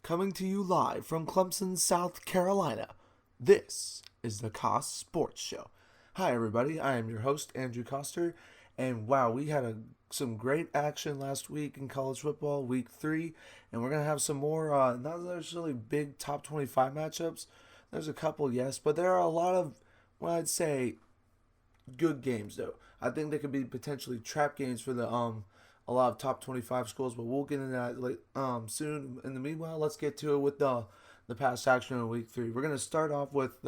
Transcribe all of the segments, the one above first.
Coming to you live from Clemson, South Carolina. This is the Kos Sports Show. Hi, everybody. I am your host, Andrew Coster. And wow, we had some great action last week in college football, week 3. And we're going to have some more, not necessarily big top 25 matchups. There's a couple, yes. But there are a lot of, what I'd say, good games, though. I think they could be potentially trap games for a lot of top 25 schools, but we'll get into that soon. In the meanwhile, let's get to it with the past action in week 3. We're gonna start off with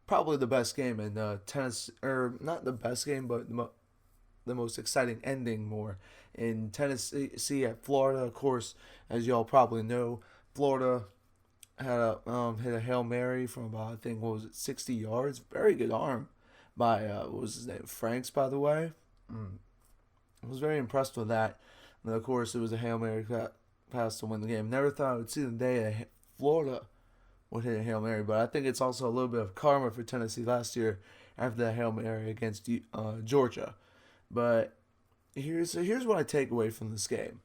probably the best game in tennis, or not the best game, but the most exciting ending more in Tennessee at Florida. Of course, as y'all probably know, Florida had hit a Hail Mary from about, I think, what was it, 60 yards. Very good arm by what was his name, Franks, by the way. I was very impressed with that. And of course, it was a Hail Mary pass to win the game. Never thought I would see the day that Florida would hit a Hail Mary, but I think it's also a little bit of karma for Tennessee last year after that Hail Mary against Georgia. But here's what I take away from this game.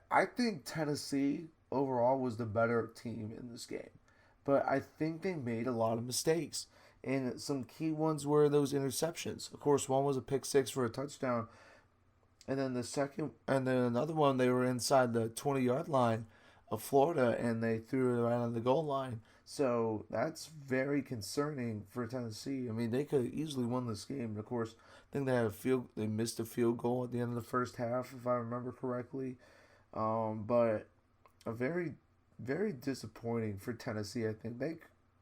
I think Tennessee overall was the better team in this game, but I think they made a lot of mistakes. And some key ones were those interceptions. Of course, one was a pick six for a touchdown. And then another one, they were inside the 20-yard line of Florida, and they threw it right on the goal line. So that's very concerning for Tennessee. I mean, they could have easily won this game. Of course, I think they missed a field goal at the end of the first half, if I remember correctly. But a very, very disappointing for Tennessee. I think they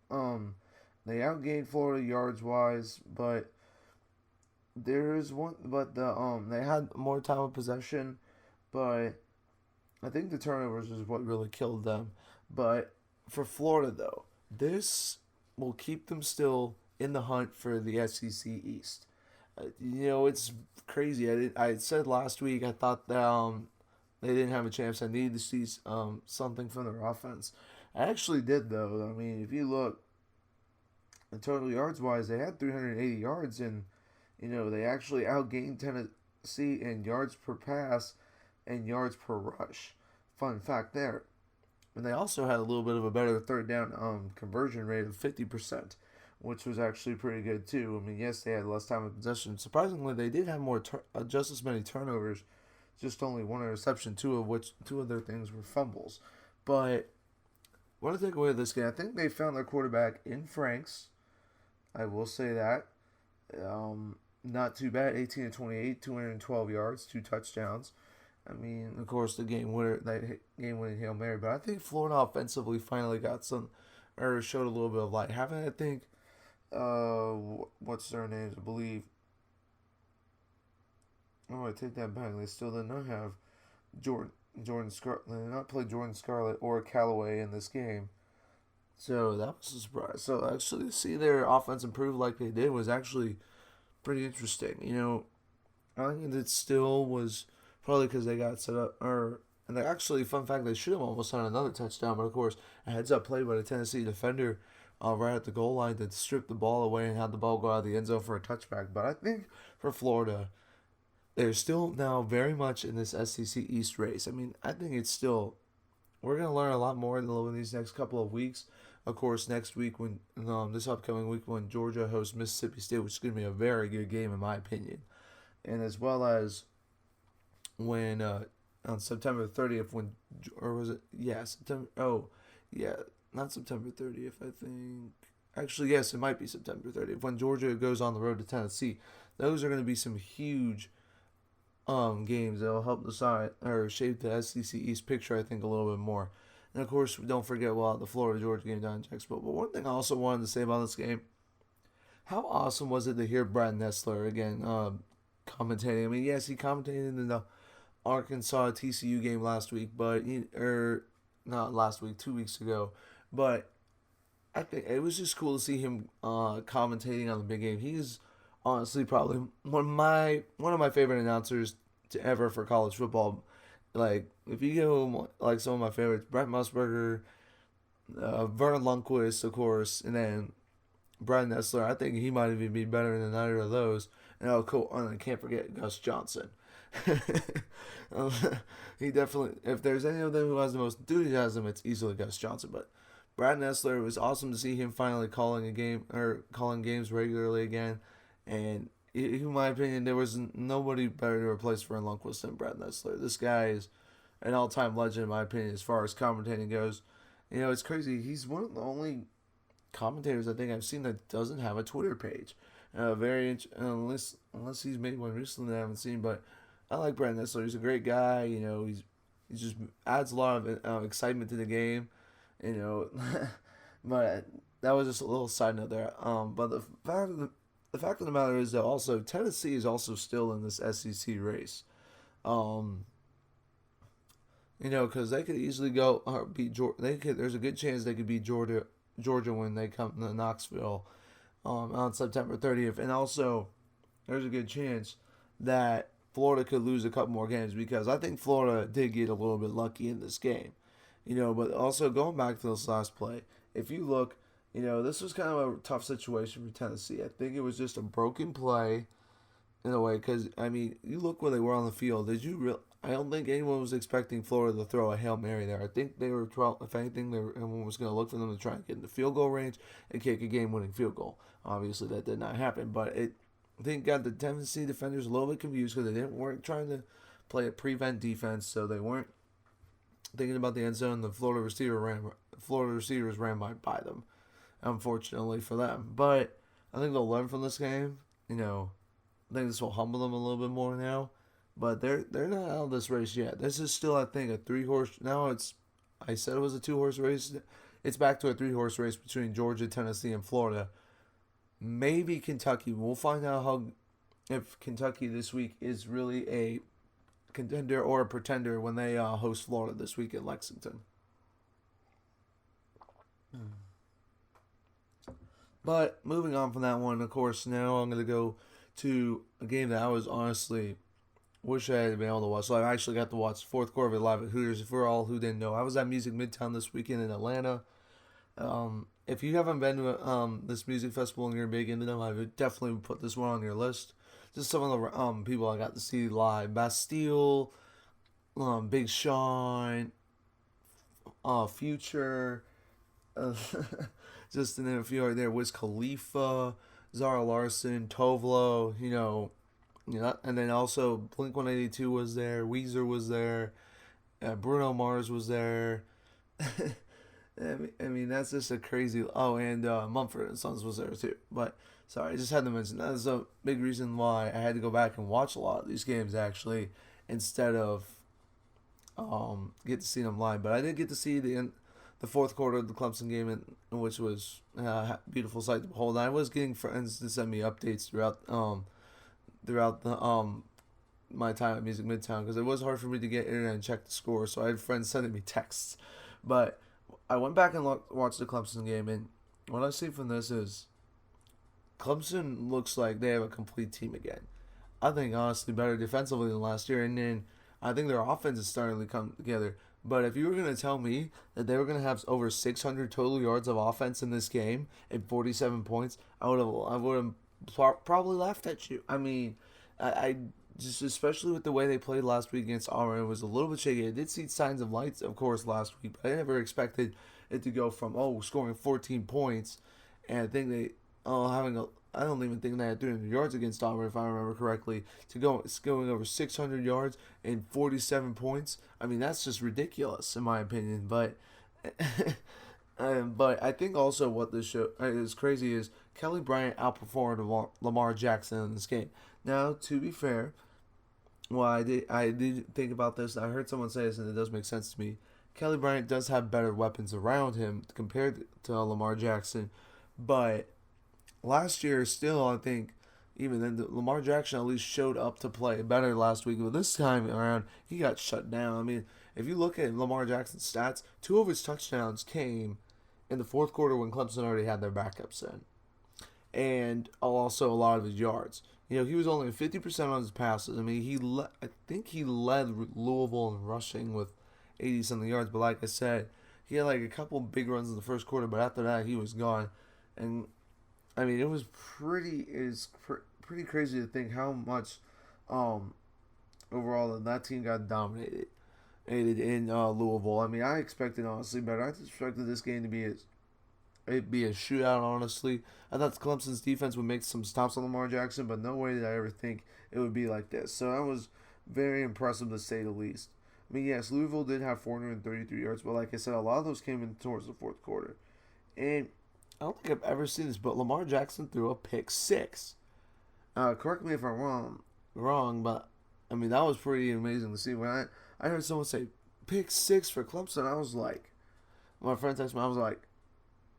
outgained Florida yards wise, but they had more time of possession, but I think the turnovers is what really killed them. But for Florida, though, this will keep them still in the hunt for the SEC East. It's crazy. I said last week I thought that they didn't have a chance. I needed to see something from their offense. I actually did, though. I mean, if you look, in total yards wise, they had 380 yards, and they actually outgained Tennessee in yards per pass and yards per rush. Fun fact there. And they also had a little bit of a better third down conversion rate of 50%, which was actually pretty good too. I mean, yes, they had less time of possession. Surprisingly, they did have just as many turnovers, just only one interception, two of their things were fumbles. But what to take away with this game, I think they found their quarterback in Franks. I will say that. Not too bad, 18 to 28, 212 yards, 2 touchdowns. I mean, of course, that game-winning Hail Mary. But I think Florida offensively finally got showed a little bit of light. Having, I think, what's their names? I believe. Oh, I take that back. They still did not have Jordan Scarlett. They did not play Jordan Scarlett or Callaway in this game. So that was a surprise. So actually, to see their offense improve like they did was actually pretty interesting. I think it still was probably because they got set up, and they actually, fun fact, they should have almost had another touchdown, but of course, a heads-up play by the Tennessee defender right at the goal line that stripped the ball away and had the ball go out of the end zone for a touchback. But I think for Florida, they're still now very much in this SEC East race. I mean, I think it's still, we're going to learn a lot more in these next couple of weeks. Of course, next week, this upcoming week, when Georgia hosts Mississippi State, which is going to be a very good game in my opinion, and as well as when on September 30th, not September 30th, I think. Actually, yes, it might be September 30th when Georgia goes on the road to Tennessee. Those are going to be some huge games that will help decide or shape the SEC East picture, I think, a little bit more. And, of course, don't forget the Florida-Georgia game down in Jacksonville. But one thing I also wanted to say about this game, how awesome was it to hear Brad Nessler again commentating? I mean, yes, he commentated in the Arkansas TCU game last week, not last week, 2 weeks ago. But I think it was just cool to see him commentating on the big game. He is honestly probably one of my favorite announcers to ever for college football. Like, if you go, like, some of my favorites, Brent Musburger, Vernon Lundquist, of course, and then Brad Nessler, I think he might even be better than either of those. And I can't forget Gus Johnson. Um, he definitely, if there's any of them who has the most enthusiasm, it's easily Gus Johnson. But Brad Nessler, it was awesome to see him finally calling a game or calling games regularly again. And in my opinion, there was nobody better to replace Vern Lundquist than Brad Nessler. This guy is an all-time legend, in my opinion, as far as commentating goes. It's crazy. He's one of the only commentators I think I've seen that doesn't have a Twitter page. Unless he's made one recently that I haven't seen, but I like Brad Nessler. He's a great guy. He just adds a lot of excitement to the game. You know, but that was just a little side note there. But the fact of the matter is that also Tennessee is also still in this SEC race. Um, because they could easily go or beat Georgia. There's a good chance they could beat Georgia when they come to Knoxville on September 30th, and also there's a good chance that Florida could lose a couple more games because I think Florida did get a little bit lucky in this game. But also going back to this last play, if you look, this was kind of a tough situation for Tennessee. I think it was just a broken play in a way because, you look where they were on the field. I don't think anyone was expecting Florida to throw a Hail Mary there. I think they were, if anything, everyone was going to look for them to try and get in the field goal range and kick a game-winning field goal. Obviously, that did not happen, but I think got the Tennessee defenders a little bit confused because they weren't trying to play a prevent defense, so they weren't thinking about the end zone. The Florida receivers ran by them, unfortunately for them. But I think they'll learn from this game. I think this will humble them a little bit more now. But they're not out of this race yet. This is still, I think, a 3-horse. Now I said it was a 2-horse race. It's back to a 3-horse race between Georgia, Tennessee, and Florida. Maybe Kentucky. We'll find out if Kentucky this week is really a contender or a pretender when they host Florida this week in Lexington. But moving on from that one, of course, now I'm going to go to a game that I was honestly wish I had been able to watch. So I actually got to watch the fourth quarter of it live at Hooters. For all who didn't know, I was at Music Midtown this weekend in Atlanta. If you haven't been to this music festival and you're big into them, I would definitely put this one on your list. Just some of the people I got to see live: Bastille, Big Sean, Future, just to name a few right there. Wiz Khalifa, Zara Larsson, Tovlo, and then also Blink 182 was there, Weezer was there, Bruno Mars was there. That's just a crazy. Oh, and Mumford and Sons was there too. But sorry, I just had to mention that is a big reason why I had to go back and watch a lot of these games actually, instead of get to see them live. But I did get to see the fourth quarter of the Clemson game, which was a beautiful sight to behold. I was getting friends to send me updates throughout the my time at Music Midtown because it was hard for me to get internet and check the score. So I had friends sending me texts, but I went back and watched the Clemson game, and what I see from this is Clemson looks like they have a complete team again. I think honestly better defensively than last year, and then I think their offense is starting to come together. But if you were going to tell me that they were going to have over 600 total yards of offense in this game and 47 points, I would have probably laughed at you. I just, especially with the way they played last week against Auburn, it was a little bit shaky. I did see signs of lights, of course, last week, but I never expected it to go from scoring 14 points, and I think they I don't even think they had 300 yards against Auburn, if I remember correctly, to going over 600 yards and 47 points. That's just ridiculous in my opinion. But but I think also what this show is crazy is Kelly Bryant outperformed Lamar Jackson in this game. Now, to be fair, I did think about this. I heard someone say this, and it does make sense to me. Kelly Bryant does have better weapons around him compared to Lamar Jackson, but last year, still, I think, even then, Lamar Jackson at least showed up to play better last week. But this time around, he got shut down. If you look at Lamar Jackson's stats, 2 of his touchdowns came in the fourth quarter when Clemson already had their backups in. And also a lot of his yards. He was only 50% on his passes. I think he led Louisville in rushing with 80-something yards. But like I said, he had a couple big runs in the first quarter. But after that, he was gone. And it was pretty crazy to think how much overall, and that team got dominated in Louisville. I mean, I expected honestly better. I expected this game to be a shootout. Honestly, I thought Clemson's defense would make some stops on Lamar Jackson, but no way did I ever think it would be like this. So that was very impressive to say the least. I mean, yes, Louisville did have 433 yards, but like I said, a lot of those came in towards the fourth quarter. And I don't think I've ever seen this, but Lamar Jackson threw a pick six. Correct me if I'm wrong, but I mean that was pretty amazing to see. When I heard someone say pick six for Clemson, I was like, my friend texted me, I was like,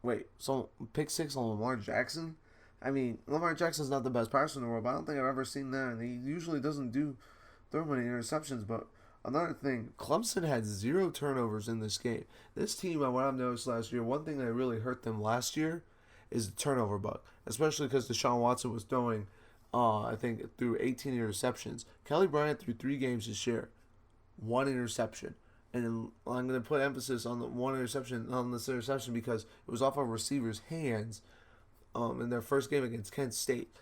wait, so pick six on Lamar Jackson? I mean, Lamar Jackson's not the best passer in the world, but I don't think I've ever seen that, and he usually doesn't throw many interceptions. But another thing, Clemson had 0 turnovers in this game. This team, what I've noticed last year, one thing that really hurt them last year is the turnover bug, especially because Deshaun Watson was throwing, I think, through 18 interceptions. Kelly Bryant threw 3 games this year, 1 interception. And then I'm going to put emphasis on this interception because it was off a receiver's hands in their first game against Kent State.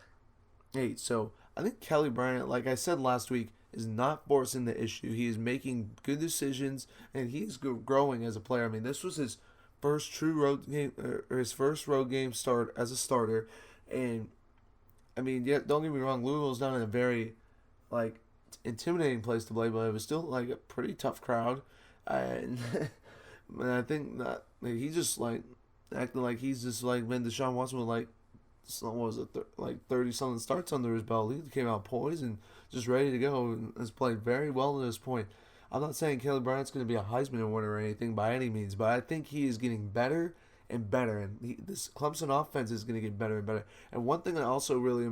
So I think Kelly Bryant, like I said last week, is not forcing the issue. He is making good decisions, and he is growing as a player. I mean, this was his first true road game, or his first road game start as a starter. And I mean, yeah, don't get me wrong, Louisville's not in a very intimidating place to play, but it was still like a pretty tough crowd. And I think that he just acting like he's just when Deshaun Watson with 30 something starts under his belt. He came out poised and just ready to go and has played very well to this point. I'm not saying Kelly Bryant's going to be a Heisman winner or anything by any means, but I think he is getting better and better, and this Clemson offense is going to get better and better. And one thing that also really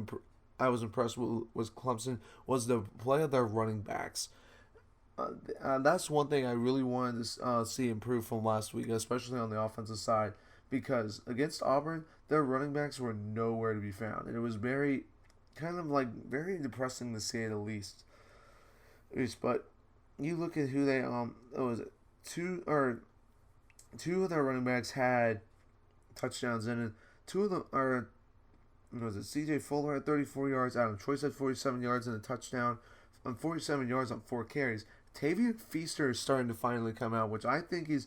I was impressed with was Clemson was the play of their running backs. That's one thing I really wanted to see improve from last week, especially on the offensive side, because against Auburn, their running backs were nowhere to be found, and it was very depressing to say the least. But you look at who they two of their running backs had touchdowns in it. Two of them are C.J. Fuller had 34 yards, Adam Choice had 47 yards and a touchdown, and 47 yards on 4 carries. Tavian Feaster is starting to finally come out, which I think is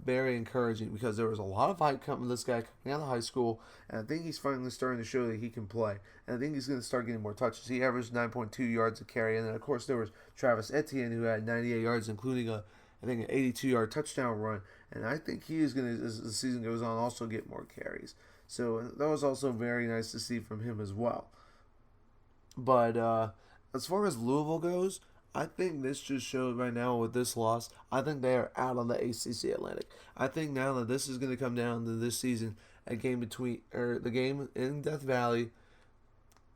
very encouraging because there was a lot of hype coming this guy coming out of high school, and I think he's finally starting to show that he can play. And I think he's going to start getting more touches. He averaged 9.2 yards a carry, and then of course there was Travis Etienne who had 98 yards, including an 82-yard touchdown run. And I think he is going to, as the season goes on, also get more carries. So that was also very nice to see from him as well. But as far as Louisville goes, I think this just shows right now with this loss, I think they are out on the ACC Atlantic. I think now that this is going to come down to this season, the game in Death Valley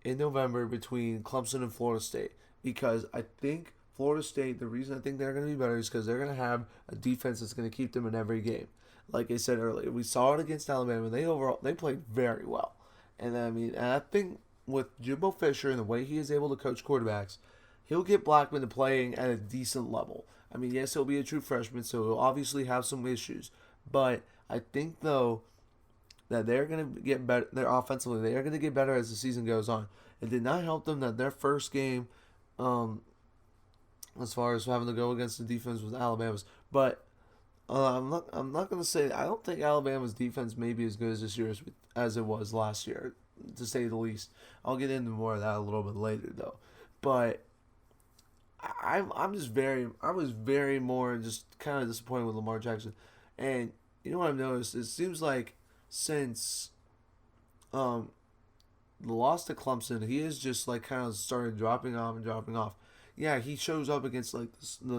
in November between Clemson and Florida State. Because I think Florida State, the reason I think they're going to be better is because they're going to have a defense that's going to keep them in every game. Like I said earlier, we saw it against Alabama. They played very well. And I think with Jimbo Fisher and the way he is able to coach quarterbacks, he'll get Blackman to playing at a decent level. I mean, yes, he'll be a true freshman, so he'll obviously have some issues. But I think, though, that they're going to get better. They're offensively, they are going to get better as the season goes on. It did not help them that their first game, as far as having to go against the defense with Alabama's. But I'm not going to say, I don't think Alabama's defense may be as good as this year as it was last year, to say the least. I'll get into more of that a little bit later, though. But I was very more just kind of disappointed with Lamar Jackson. And you know what I've noticed? It seems like since the loss to Clemson, he has just kind of started dropping off. Yeah, he shows up against the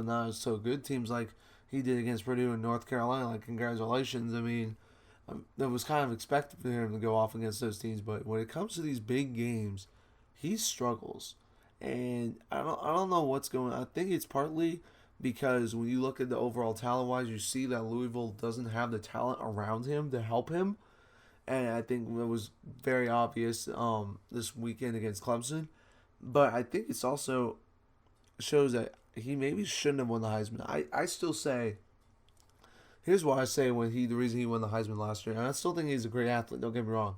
not so good teams like he did against Purdue and North Carolina. Congratulations. I mean, that was kind of expected for him to go off against those teams. But when it comes to these big games, he struggles. And I don't know what's going on. I think it's partly because when you look at the overall talent-wise, you see that Louisville doesn't have the talent around him to help him. And I think it was very obvious this weekend against Clemson. But I think it's also shows that he maybe shouldn't have won the Heisman. I still say, here's why I say the reason he won the Heisman last year, and I still think he's a great athlete, don't get me wrong,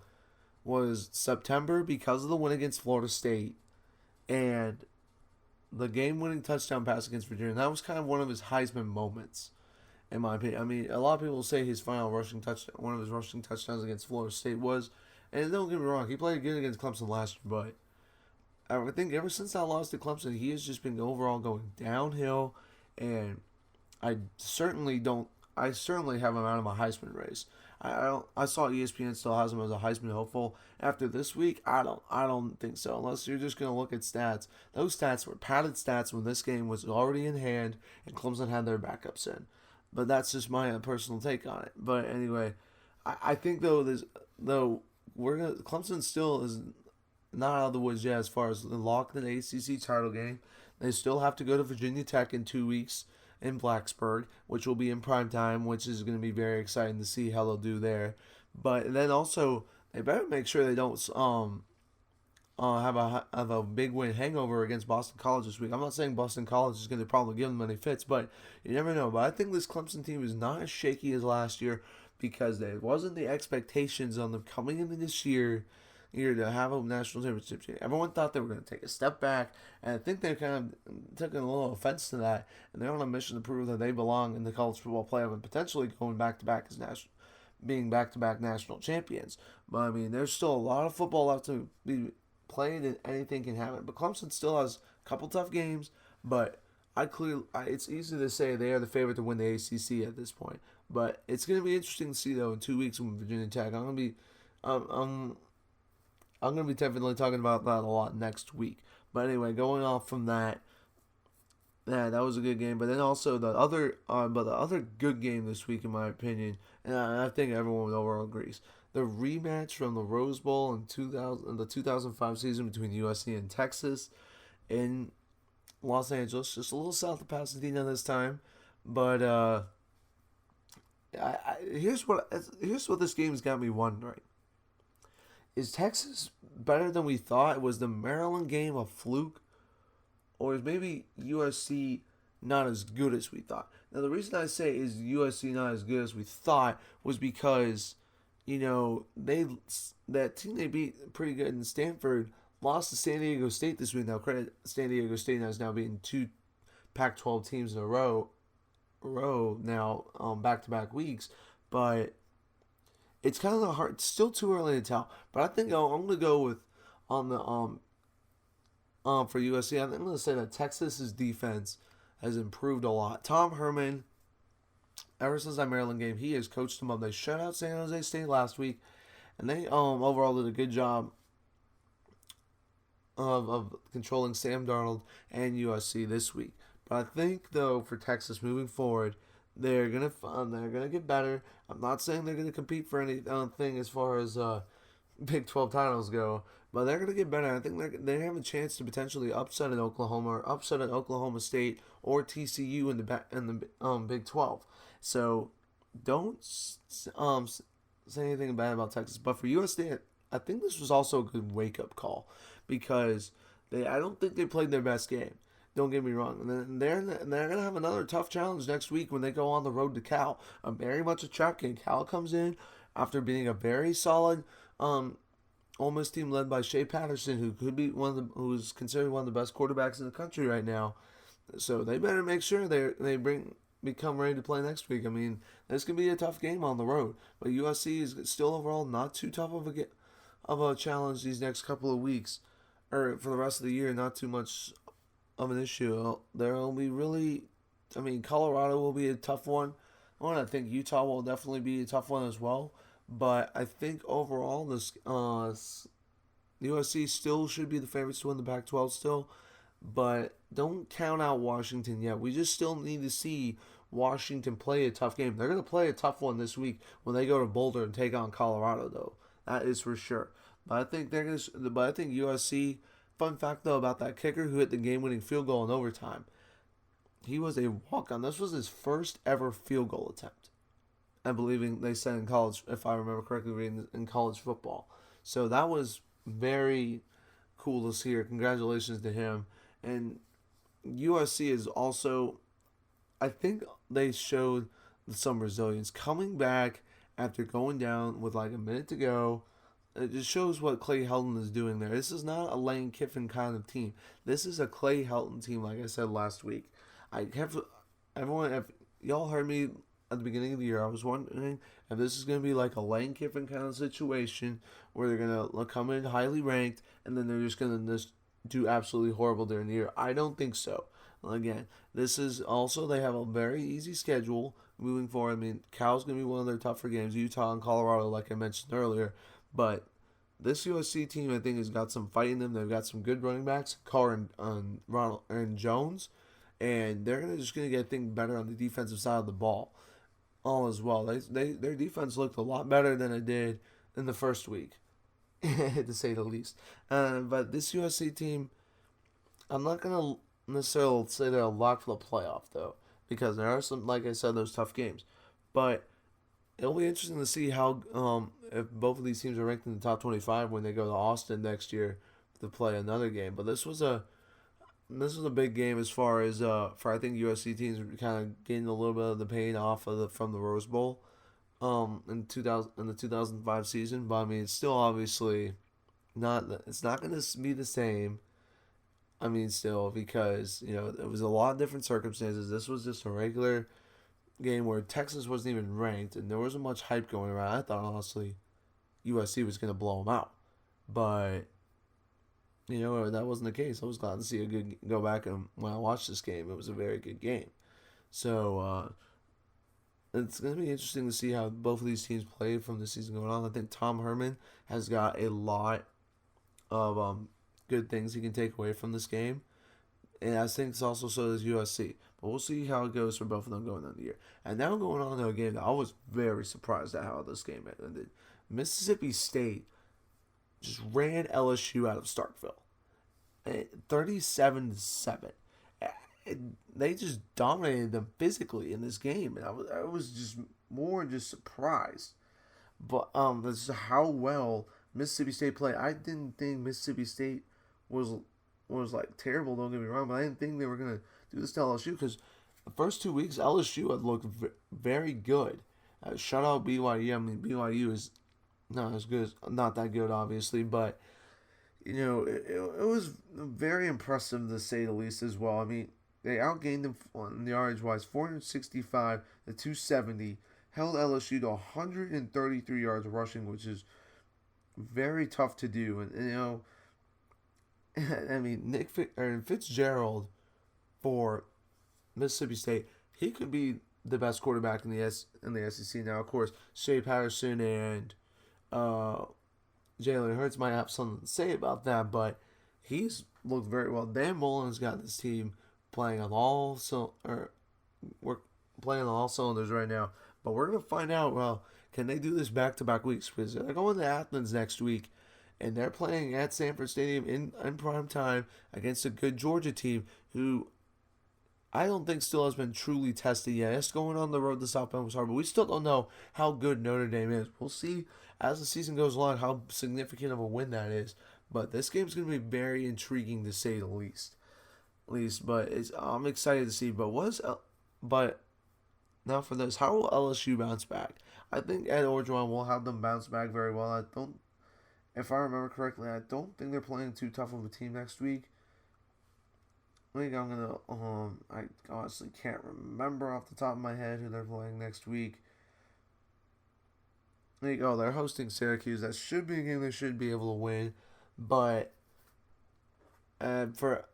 was September because of the win against Florida State. And the game-winning touchdown pass against Virginia. That was kind of one of his Heisman moments, in my opinion. I mean, a lot of people say his final rushing touchdown, one of his rushing touchdowns against Florida State was, and don't get me wrong, he played good against Clemson last year, but I think ever since that loss to Clemson, he has just been overall going downhill, and I certainly don't. I certainly have him out of my Heisman race. I saw ESPN still has him as a Heisman hopeful. After this week, I don't think so. Unless you're just gonna look at stats. Those stats were padded stats when this game was already in hand and Clemson had their backups in. But that's just my personal take on it. But anyway, I think Clemson still is not out of the woods yet as far as locking the ACC title game. They still have to go to Virginia Tech in 2 weeks in Blacksburg, which will be in prime time, which is going to be very exciting to see how they'll do there. But then also, they better make sure they don't have a big win hangover against Boston College this week. I'm not saying Boston College is going to probably give them any fits, but you never know. But I think this Clemson team is not as shaky as last year because there wasn't the expectations on them coming into this year to have a national championship game. Everyone thought they were going to take a step back, and I think they kind of took a little offense to that, and they're on a mission to prove that they belong in the college football playoff and potentially going back-to-back as being back-to-back national champions. But, I mean, there's still a lot of football left to be played, and anything can happen. But Clemson still has a couple tough games, but it's easy to say they are the favorite to win the ACC at this point. But it's going to be interesting to see, though, in 2 weeks when Virginia Tech. I'm going to be definitely talking about that a lot next week. But anyway, going off from that, that was a good game. But then also the other good game this week, in my opinion, and I think everyone overall agrees, the rematch from the Rose Bowl in the 2005 season between USC and Texas in Los Angeles, just a little south of Pasadena this time. But here's what this game's got me wondering. Is Texas better than we thought? Was the Maryland game a fluke? Or is maybe USC not as good as we thought? Now, the reason I say is USC not as good as we thought was because, that team they beat pretty good in Stanford lost to San Diego State this week. Now, credit San Diego State has now beaten 2 Pac-12 teams in a row now, back-to-back weeks. But it's kind of hard. It's still too early to tell. But I think I'm going to go with for USC. I'm going to say that Texas's defense has improved a lot. Tom Herman, ever since that Maryland game, he has coached them up. They shut out San Jose State last week, and they overall did a good job of controlling Sam Darnold and USC this week. But I think, though, for Texas moving forward, they're gonna get better. I'm not saying they're gonna compete for anything as far as Big 12 titles go, but they're gonna get better. I think they have a chance to potentially upset at Oklahoma or upset at Oklahoma State or TCU in the Big 12. So don't say anything bad about Texas. But for USC, I think this was also a good wake up call because I don't think they played their best game. Don't get me wrong. And they're going to have another tough challenge next week when they go on the road to Cal. Very much a trap game. Cal comes in after being a very solid Ole Miss team led by Shea Patterson, who could be who's considered one of the best quarterbacks in the country right now. So they better make sure they become ready to play next week. I mean, this could be a tough game on the road, but USC is still overall not too tough of a challenge these next couple of weeks, or for the rest of the year. Not too much of an issue. There will be Colorado will be a tough one. I think Utah will definitely be a tough one as well. But I think overall, this USC still should be the favorites to win the Pac-12 still. But don't count out Washington yet. We just still need to see Washington play a tough game. They're going to play a tough one this week when they go to Boulder and take on Colorado, though. That is for sure. But I think USC. Fun fact, though, about that kicker who hit the game-winning field goal in overtime. He was a walk-on. This was his first ever field goal attempt. I believe they said in college, if I remember correctly, reading in college football. So that was very cool to see. Congratulations to him. And USC is also, I think they showed some resilience. Coming back after going down with like a minute to go, it just shows what Clay Helton is doing there. This is not a Lane Kiffin kind of team. This is a Clay Helton team, like I said last week. I have everyone. If y'all heard me at the beginning of the year, I was wondering if this is going to be like a Lane Kiffin kind of situation where they're going to come in highly ranked and then they're just going to just do absolutely horrible during the year. I don't think so. Again, this is also, they have a very easy schedule moving forward. I mean, Cal's going to be one of their tougher games. Utah and Colorado, like I mentioned earlier. But this USC team, I think, has got some fight in them. They've got some good running backs, Carr and Ronald and Jones. And they're just going to get things better on the defensive side of the ball all as well. Their defense looked a lot better than it did in the first week, to say the least. But this USC team, I'm not going to necessarily say they're a lock for the playoff, though, because there are some, like I said, those tough games. But it'll be interesting to see how if both of these teams are ranked in the top 25 when they go to Austin next year to play another game. But this was a big game as far as for, I think, USC teams kind of getting a little bit of the pain off of from the Rose Bowl in the 2005 season. But I mean, it's still obviously not. It's not going to be the same. I mean, still, because it was a lot of different circumstances. This was just a regular game where Texas wasn't even ranked, and there wasn't much hype going around. I thought honestly USC was going to blow them out, but that wasn't the case. I was glad to see go back, and when I watched this game, it was a very good game. So it's going to be interesting to see how both of these teams play from the season going on. I think Tom Herman has got a lot of good things he can take away from this game, and I think it's also so does USC. But we'll see how it goes for both of them going on the year. And now going on to a game that I was very surprised at how this game ended. Mississippi State just ran LSU out of Starkville, 37-7. They just dominated them physically in this game, and I was just more just surprised. But this is how well Mississippi State played. I didn't think Mississippi State was like terrible. Don't get me wrong, but I didn't think they were gonna do this to LSU because the first 2 weeks LSU had looked very good. Shut out BYU. I mean, BYU is not as good, not that good, obviously, but it was very impressive to say the least as well. I mean, they outgained them on the yardage wise, 465 to 270, held LSU to 133 yards rushing, which is very tough to do. And I mean, Fitzgerald for Mississippi State, he could be the best quarterback in the SEC now. Of course, Shea Patterson and Jalen Hurts might have something to say about that, but he's looked very well. Dan Mullen's got this team playing on all we're playing on all cylinders right now. But we're gonna find out. Well, can they do this back-to-back weeks? Because they're going to Athens next week, and they're playing at Sanford Stadium in prime time against a good Georgia team who I don't think still has been truly tested yet. It's going on the road to South Bend was hard, but we still don't know how good Notre Dame is. We'll see as the season goes along how significant of a win that is. But this game's going to be very intriguing to say the least. But I'm excited to see. But now for this, how will LSU bounce back? I think Ed Orgeron will have them bounce back very well. If I remember correctly, I don't think they're playing too tough of a team next week. I think I'm gonna. I honestly can't remember off the top of my head who they're playing next week. They're hosting Syracuse. That should be a game they should be able to win, but for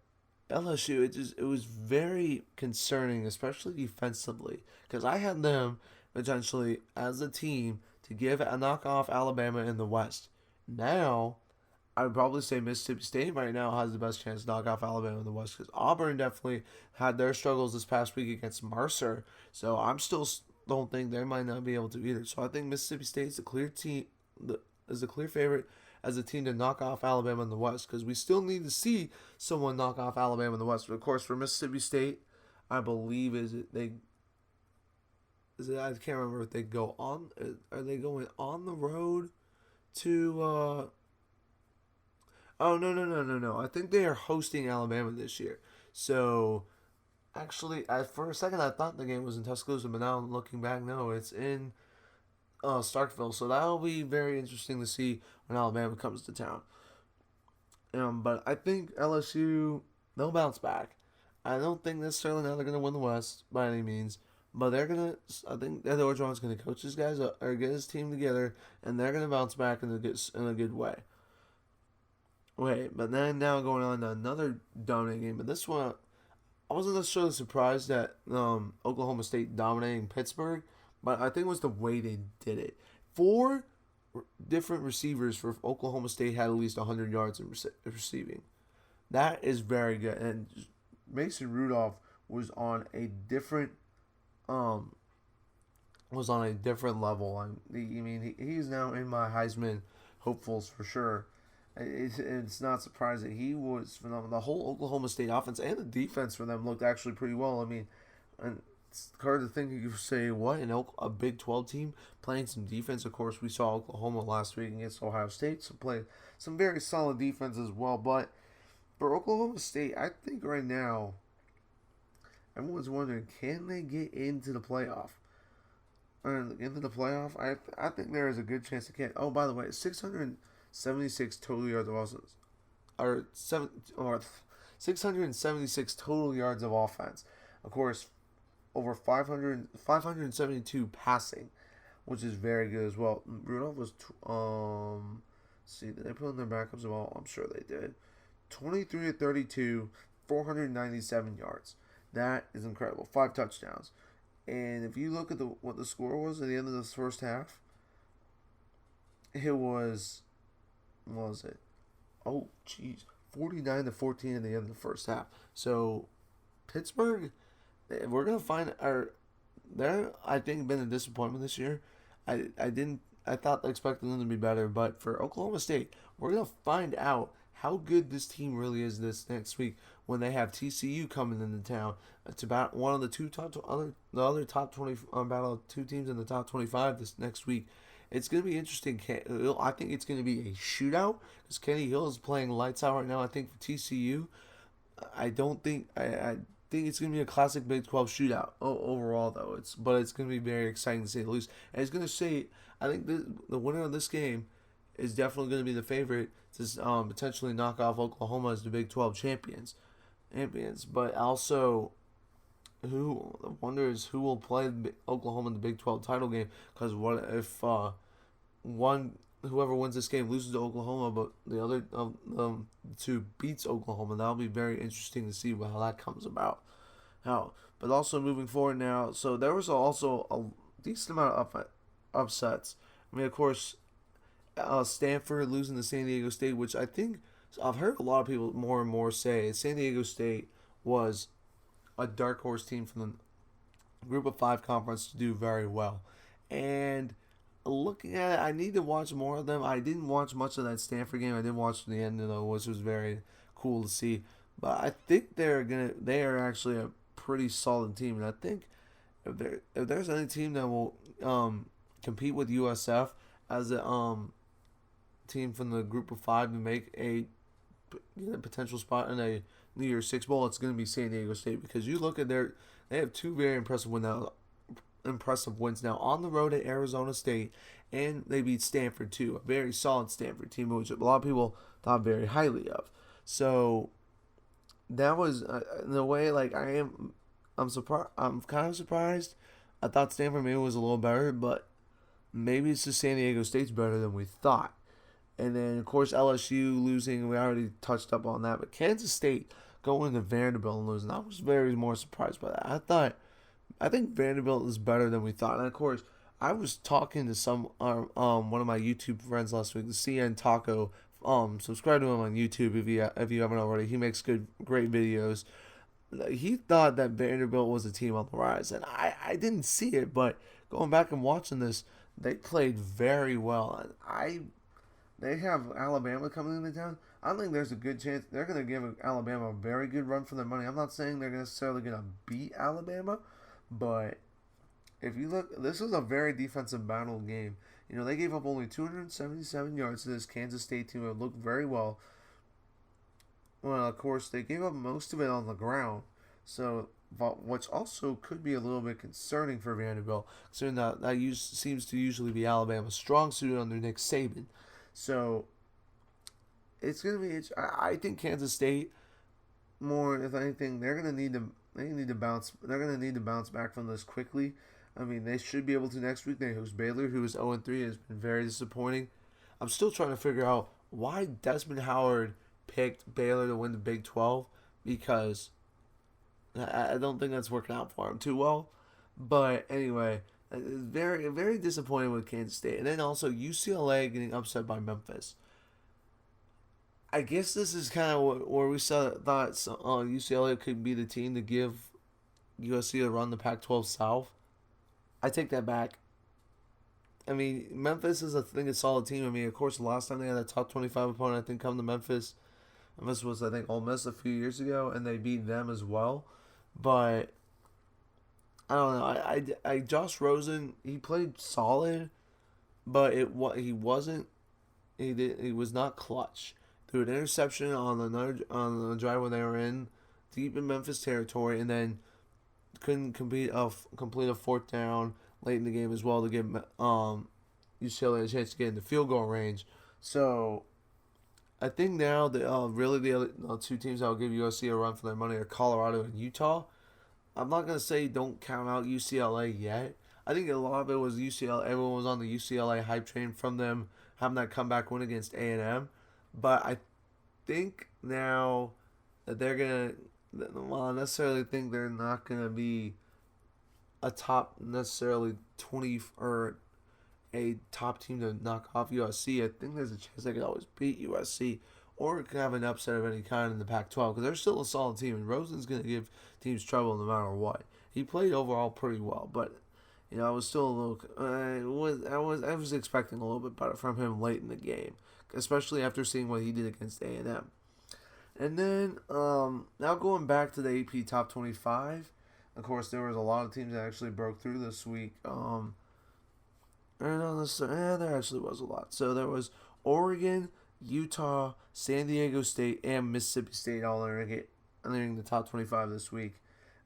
LSU, it was very concerning, especially defensively, because I had them potentially as a team to knock off Alabama in the West. Now, I would probably say Mississippi State right now has the best chance to knock off Alabama in the West because Auburn definitely had their struggles this past week against Mercer. So I'm still don't think they might not be able to either. So I think Mississippi State is a clear favorite as a team to knock off Alabama in the West because we still need to see someone knock off Alabama in the West. But of course, for Mississippi State, I believe I can't remember if they go on. Are they going on the road to? Oh, no. I think they are hosting Alabama this year. So, actually, for a second, I thought the game was in Tuscaloosa, but now looking back, no, it's in Starkville. So that'll be very interesting to see when Alabama comes to town. But I think LSU, they'll bounce back. I don't think necessarily now they're going to win the West by any means, but they're going to. I think Ed Orgeron's going to coach his guys up, or get his team together, and they're going to bounce back in a good way. Wait, but then now going on to another dominating game, but this one I wasn't necessarily surprised at Oklahoma State dominating Pittsburgh, but I think it was the way they did it. Four different receivers for Oklahoma State had at least 100 yards in receiving. That is very good. And Mason Rudolph was on a different um level. He's now in my Heisman hopefuls for sure. It's not surprising. He was phenomenal. The whole Oklahoma State offense and the defense for them looked actually pretty well. And it's hard to think you could say, what, a Big 12 team playing some defense. Of course, we saw Oklahoma last week against Ohio State, so played some very solid defense as well. But for Oklahoma State, I think right now, everyone's wondering, can they get into the playoff? I think there is a good chance they can. Oh, by the way, 676 total yards of offense, or 676 total yards of offense. Of course, over 572 passing, which is very good as well. Rudolph was did they put in their backups? Well, I'm sure they did. 23 to 32, 497 yards. That is incredible. 5 touchdowns. And if you look at what the score was at the end of the first half, it was, what was it? Oh, jeez. 49 to 14 at the end of the first half. So, Pittsburgh, we're going to find they're, I think, been a disappointment this year. I expected them to be better, but for Oklahoma State, we're going to find out how good this team really is this next week when they have TCU coming into town. It's about one of the other top 20, about 2 teams in the top 25 this next week. It's going to be interesting. I think it's going to be a shootout because Kenny Hill is playing lights out right now. I think for TCU, I think it's going to be a classic Big 12 shootout overall, though. It's going to be very exciting to say the least. And it's going to say, I think the winner of this game is definitely going to be the favorite to potentially knock off Oklahoma as the Big 12 champions. But also, the wonder is who will play Oklahoma in the Big 12 title game, because what if whoever wins this game loses to Oklahoma, but the other two beats Oklahoma? That'll be very interesting to see how that comes about. But also moving forward now, so there was also a decent amount of upsets. Of course, Stanford losing to San Diego State, which I think I've heard a lot of people more and more say San Diego State was a dark horse team from the Group of 5 conference to do very well. And looking at it, I need to watch more of them. I didn't watch much of that Stanford game. I didn't watch the end, which was very cool to see. But I think they are actually a pretty solid team. And I think if there's any team that will compete with USF as a team from the Group of 5 to make a potential spot in a New Year's Six Bowl, it's going to be San Diego State, because you look at they have 2 very impressive wins now on the road at Arizona State, and they beat Stanford too, a very solid Stanford team, which a lot of people thought very highly of. So that was in a way, like, I'm surprised. I'm kind of surprised. I thought Stanford maybe was a little better, but maybe it's just San Diego State's better than we thought. And then, of course, LSU losing, we already touched up on that. But Kansas State going to Vanderbilt and losing, I was very more surprised by that. I think Vanderbilt is better than we thought. And, of course, I was talking to one of my YouTube friends last week, the CN Taco. Subscribe to him on YouTube if you haven't already. He makes great videos. He thought that Vanderbilt was a team on the rise, and I didn't see it. But going back and watching this, they played very well. And they have Alabama coming into town. I think there's a good chance they're going to give Alabama a very good run for their money. I'm not saying they're necessarily going to beat Alabama, but if you look, this was a very defensive battle game. They gave up only 277 yards to this Kansas State team. It looked very well. Well, of course, they gave up most of it on the ground. So which also could be a little bit concerning for Vanderbilt, considering seems to usually be Alabama's strong suit under Nick Saban. So it's gonna be. I think Kansas State, more if anything, they're gonna need to. They need to bounce. They're gonna need to bounce back from this quickly. I mean, they should be able to next week. They host Baylor, who is 0-3, and has been very disappointing. I'm still trying to figure out why Desmond Howard picked Baylor to win the Big 12, because I don't think that's working out for him too well. But anyway, very, very disappointed with Kansas State. And then also UCLA getting upset by Memphis. I guess this is kind of where we thought UCLA could be the team to give USC a run the Pac-12 South. I take that back. I mean, Memphis is, I think, a solid team. I mean, of course, the last time they had a top 25 opponent, I think, come to Memphis. Memphis was, I think, Ole Miss a few years ago, and they beat them as well. But I don't know. I Josh Rosen, he played solid, but he wasn't. He was not clutch. Threw an interception on the drive when they were in deep in Memphis territory, and then couldn't complete a fourth down late in the game as well to give UCLA a chance to get into field goal range. So I think now that really the other two teams that will give USC a run for their money are Colorado and Utah. I'm not going to say don't count out UCLA yet. I think a lot of it was UCLA. Everyone was on the UCLA hype train from them having that comeback win against A&M. But I think now that they're going to, well, I necessarily think they're not going to be a top necessarily 20 or a top team to knock off USC. I think there's a chance they could always beat USC or could have an upset of any kind in the Pac-12 because they're still a solid team, and Rosen's going to give teams trouble no matter what. He played overall pretty well, but I was still a little. I was expecting a little bit better from him late in the game, especially after seeing what he did against A&M. And then now going back to the AP Top 25, of course there was a lot of teams that actually broke through this week. There actually was a lot. So there was Oregon, Utah, San Diego State, and Mississippi State all entering the top 25 this week.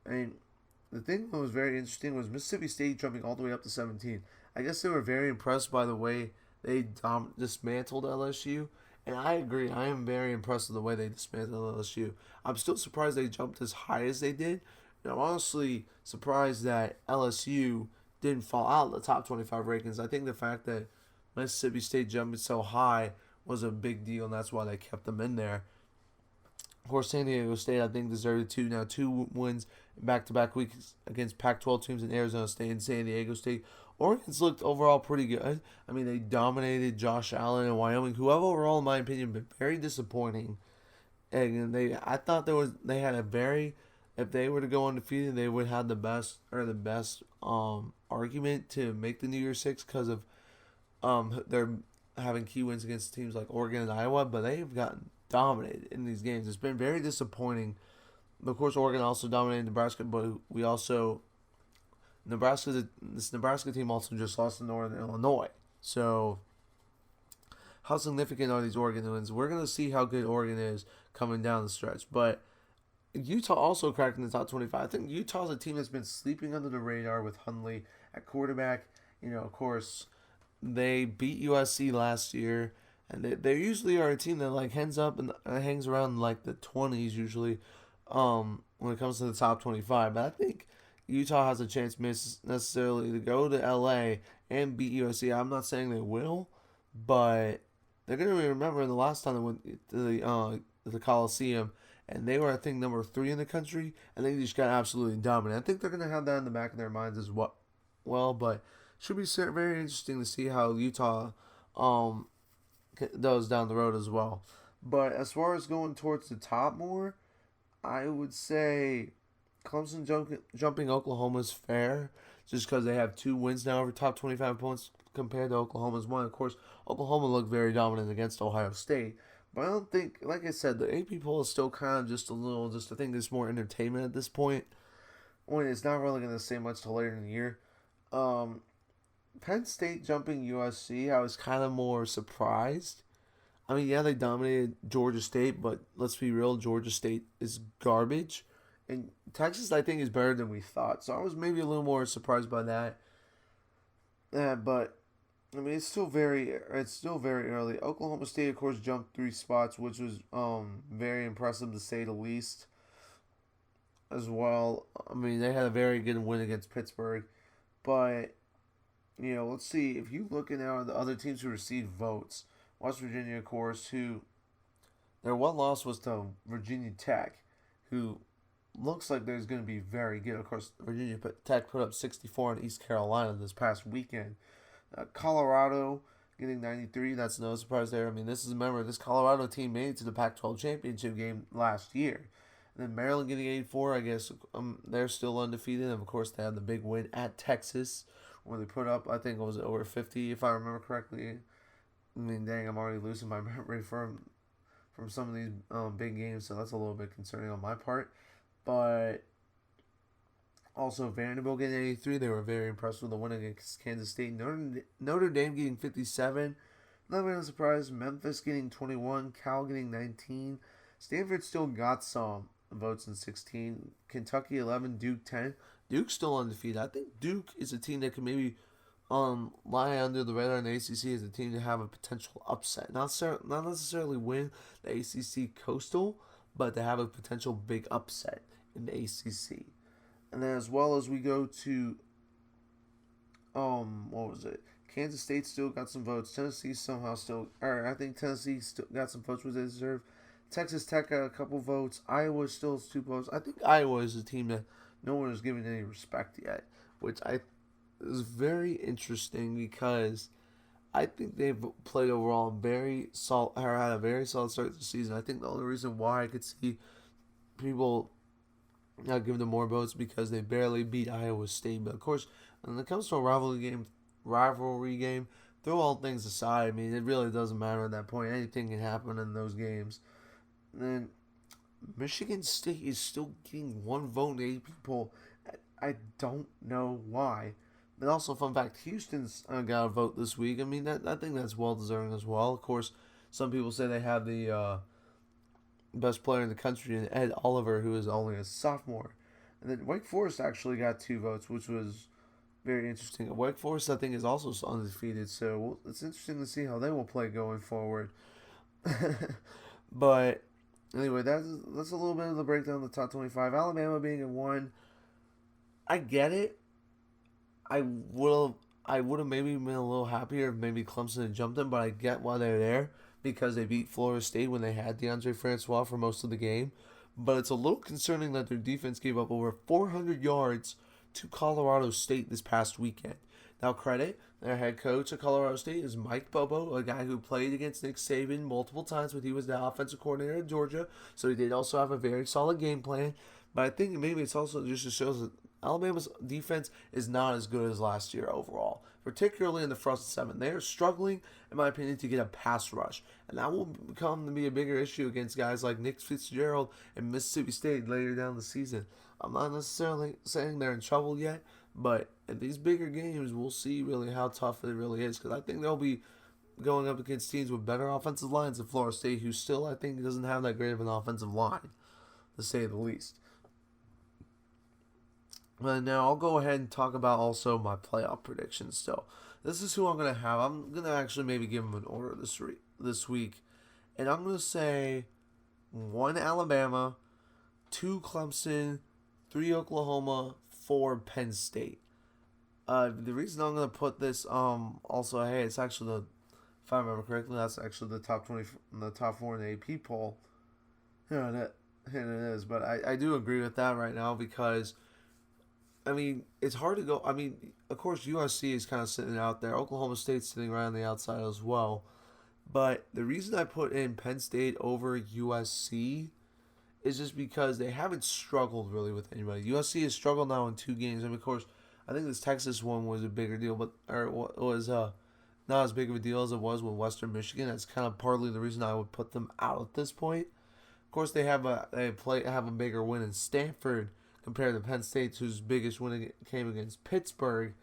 I mean, the thing that was very interesting was Mississippi State jumping all the way up to 17. I guess they were very impressed by the way they dismantled LSU. And I agree. I am very impressed with the way they dismantled LSU. I'm still surprised they jumped as high as they did. And I'm honestly surprised that LSU didn't fall out of the top 25 rankings. I think the fact that Mississippi State jumped so high was a big deal, and that's why they kept them in there. Of course, San Diego State, I think, deserved two wins in back-to-back weeks against Pac-12 teams in Arizona State and San Diego State. Oregon's looked overall pretty good. I mean, they dominated Josh Allen and Wyoming, who have overall, in my opinion, been very disappointing. And I thought they had a very, if they were to go undefeated, they would have the best argument to make the New Year's Six because of their having key wins against teams like Oregon and Iowa, but they have gotten dominated in these games. It's been very disappointing. Of course, Oregon also dominated Nebraska, but this Nebraska team also just lost to Northern Illinois. So, how significant are these Oregon wins? We're going to see how good Oregon is coming down the stretch. But Utah also cracked in the top 25. I think Utah's a team that's been sleeping under the radar with Hundley at quarterback. Of course, they beat USC last year. And they usually are a team that hangs up and hangs around the 20s usually when it comes to the top 25. But I think Utah has a chance necessarily to go to LA and beat USC. I'm not saying they will, but they're going to be remembering the last time they went to the Coliseum, and they were, I think, number 3 in the country, and they just got absolutely dominant. I think they're going to have that in the back of their minds as well, but it should be very interesting to see how Utah does down the road as well. But as far as going towards the top more, I would say Clemson jumping Oklahoma is fair, just because they have 2 wins now over top 25 points compared to Oklahoma's 1. Of course, Oklahoma looked very dominant against Ohio State, but I don't think, like I said, the AP poll is still kind of just I think there's more entertainment at this point, when it's not really going to say much till later in the year. Penn State jumping USC, I was kind of more surprised. I mean, yeah, they dominated Georgia State, but let's be real, Georgia State is garbage. And Texas, I think, is better than we thought. So I was maybe a little more surprised by that. But I mean, it's still very early. Oklahoma State, of course, jumped 3 spots, which was very impressive to say the least. As well, I mean, they had a very good win against Pittsburgh, but let's see if you look at now the other teams who received votes. West Virginia, of course, who their one loss was to Virginia Tech, who looks like there's going to be very good. Of course, Virginia Tech put up 64 in East Carolina this past weekend. Colorado getting 93. That's no surprise there. I mean, remember, this Colorado team made it to the Pac-12 championship game last year. And then Maryland getting 84. I guess they're still undefeated. And, of course, they had the big win at Texas where they put up, I think it was over 50, if I remember correctly. I mean, dang, I'm already losing my memory from some of these big games, so that's a little bit concerning on my part. But also Vanderbilt getting 83. They were very impressed with the win against Kansas State. Notre Dame getting 57. Not really surprised. Memphis getting 21. Cal getting 19. Stanford still got some votes in 16. Kentucky 11. Duke 10. Duke's still undefeated. I think Duke is a team that can maybe lie under the radar in the ACC as a team to have a potential upset. Not necessarily win the ACC Coastal, but to have a potential big upset in the ACC. And then as well as we go to, what was it? Kansas State still got some votes. Tennessee I think Tennessee still got some votes which they deserve. Texas Tech got a couple votes. Iowa still has 2 votes. I think Iowa is a team that no one is giving any respect yet, which is very interesting because I think they've played overall very solid, or had a very solid start to the season. I think the only reason why I could see people not giving them more votes because they barely beat Iowa State. But of course, when it comes to a rivalry game, throw all things aside. I mean, it really doesn't matter at that point. Anything can happen in those games. And then Michigan State is still getting 1 vote in 8 people. I don't know why. But also, fun fact, Houston's got a vote this week. I mean, I think that's well-deserving as well. Of course, some people say they have the best player in the country in Ed Oliver, who is only a sophomore. And then Wake Forest actually got 2 votes, which was very interesting. Wake Forest, I think, is also undefeated, so it's interesting to see how they will play going forward. But anyway, that's a little bit of the breakdown of the top 25. Alabama being at 1, I get it. I would have maybe been a little happier if maybe Clemson had jumped them, but I get why they're there because they beat Florida State when they had DeAndre Francois for most of the game. But it's a little concerning that their defense gave up over 400 yards to Colorado State this past weekend. Now, credit, their head coach at Colorado State is Mike Bobo, a guy who played against Nick Saban multiple times when he was the offensive coordinator at Georgia. So he did also have a very solid game plan. But I think maybe it's also just shows that Alabama's defense is not as good as last year overall, particularly in the front 7. They are struggling, in my opinion, to get a pass rush. And that will become to be a bigger issue against guys like Nick Fitzgerald and Mississippi State later down the season. I'm not necessarily saying they're in trouble yet, but in these bigger games, we'll see really how tough it really is. Because I think they'll be going up against teams with better offensive lines than Florida State, who still, I think, doesn't have that great of an offensive line, to say the least. But now I'll go ahead and talk about also my playoff predictions still. This is who I'm going to have. I'm going to actually maybe give them an order this week. And I'm going to say 1 Alabama, 2 Clemson, 3 Oklahoma, 4 Penn State. The reason I'm going to put this also, hey, it's actually if I remember correctly, that's actually the top 20, the top 4 in the AP poll. And it is, but I do agree with that right now because, I mean, it's hard to go. I mean, of course, USC is kind of sitting out there. Oklahoma State's sitting right on the outside as well. But the reason I put in Penn State over USC is just because they haven't struggled really with anybody. USC has struggled now in 2 games. I mean, of course, I think this Texas one was a bigger deal, but was not as big of a deal as it was with Western Michigan. That's kind of partly the reason I would put them out at this point. Of course, they have a bigger win in Stanford compared to Penn State, whose biggest win came against Pittsburgh.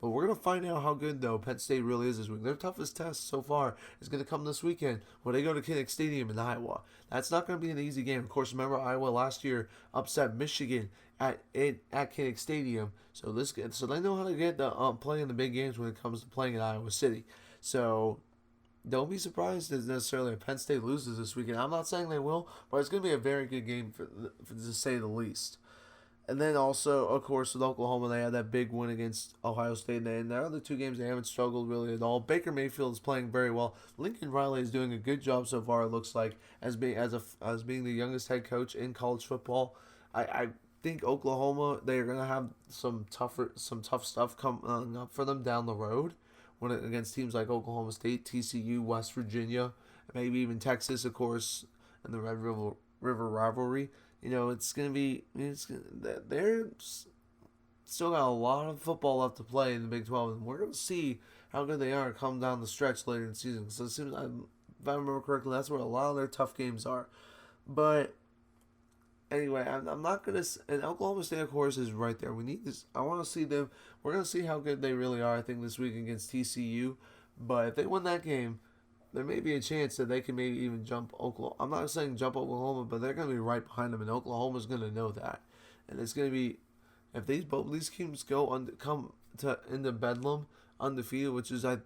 But we're going to find out how good, though, Penn State really is this week. Their toughest test so far is going to come this weekend when they go to Kinnick Stadium in Iowa. That's not going to be an easy game. Of course, remember Iowa last year upset Michigan at Kinnick Stadium. So they know how to get the play in the big games when it comes to playing in Iowa City. So don't be surprised if necessarily if Penn State loses this weekend. I'm not saying they will, but it's going to be a very good game for to say the least. And then also, of course, with Oklahoma, they had that big win against Ohio State. And their other two games, they haven't struggled really at all. Baker Mayfield is playing very well. Lincoln Riley is doing a good job so far, it looks like, as being the youngest head coach in college football. I think Oklahoma, they're going to have some tough stuff come up for them down the road against teams like Oklahoma State, TCU, West Virginia, maybe even Texas, of course, and the Red River rivalry. It's going to be. They're still got a lot of football left to play in the Big 12, and we're going to see how good they are come down the stretch later in the season. So it seems, if I remember correctly, that's where a lot of their tough games are. But anyway, I'm not going to. And Oklahoma State, of course, is right there. We need this. I want to see them. We're going to see how good they really are, I think, this week against TCU. But if they win that game, there may be a chance that they can maybe even jump Oklahoma. I'm not saying jump Oklahoma, but they're going to be right behind them, and Oklahoma's going to know that. And it's going to be, if both these teams come into Bedlam undefeated, which is, I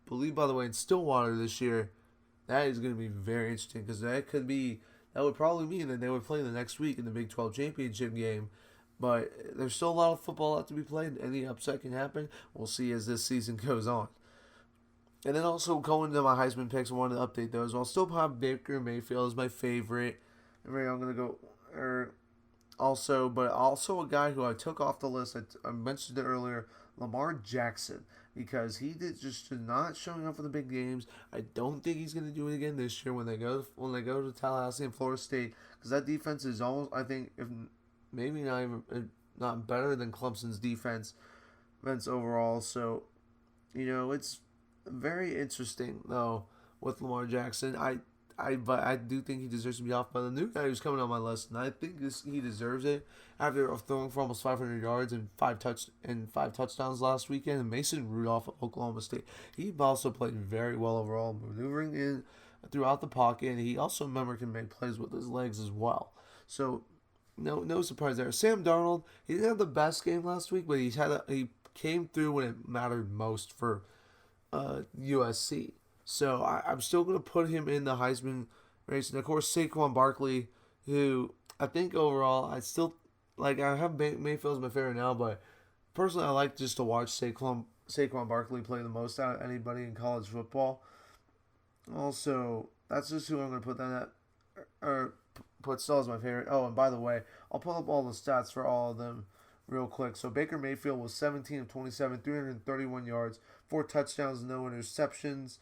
believe, by the way, in Stillwater this year, that is going to be very interesting because that would probably mean that they would play the next week in the Big 12 championship game. But there's still a lot of football left to be played. Any upset can happen. We'll see as this season goes on. And then also going to my Heisman picks, I wanted to update those. I'll still have Baker Mayfield as my favorite. I'm going to go, but also a guy who I took off the list. I mentioned it earlier, Lamar Jackson, because he just not showing up for the big games. I don't think he's going to do it again this year when they go to Tallahassee and Florida State, because that defense is almost, I think, if maybe not better than Clemson's defense overall. So, it's very interesting though with Lamar Jackson. But I do think he deserves to be off by the new guy who's coming on my list, and I think he deserves it after throwing for almost 500 yards and five touchdowns last weekend. And Mason Rudolph of Oklahoma State, he also played very well overall, maneuvering in throughout the pocket, and he also can make plays with his legs as well. So no surprise there. Sam Darnold, he didn't have the best game last week, but he came through when it mattered most for USC. So I'm still going to put him in the Heisman race. And of course, Saquon Barkley, who I think overall, I still, I have Mayfield as my favorite now, but personally I like just to watch Saquon Barkley play the most out of anybody in college football. Also, that's just who I'm going to put that at, or put still as my favorite. Oh, and by the way, I'll pull up all the stats for all of them real quick. So Baker Mayfield was 17 of 27, 331 yards, 4 touchdowns, no interceptions.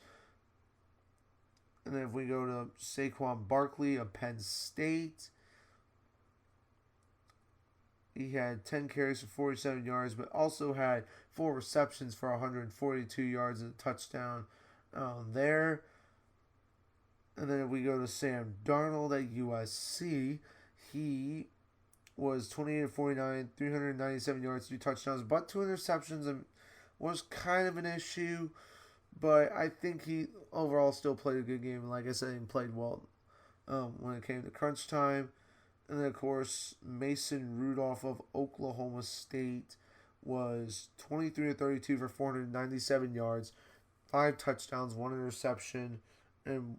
And then if we go to Saquon Barkley of Penn State, he had 10 carries for 47 yards, but also had 4 receptions for 142 yards and a touchdown there. And then if we go to Sam Darnold at USC, he was 28 of 49, 397 yards, 3 touchdowns, but 2 interceptions, and was kind of an issue. But I think he overall still played a good game. And like I said, he played well when it came to crunch time. And then, of course, Mason Rudolph of Oklahoma State was 23 of 32 for 497 yards, 5 touchdowns, 1 interception, and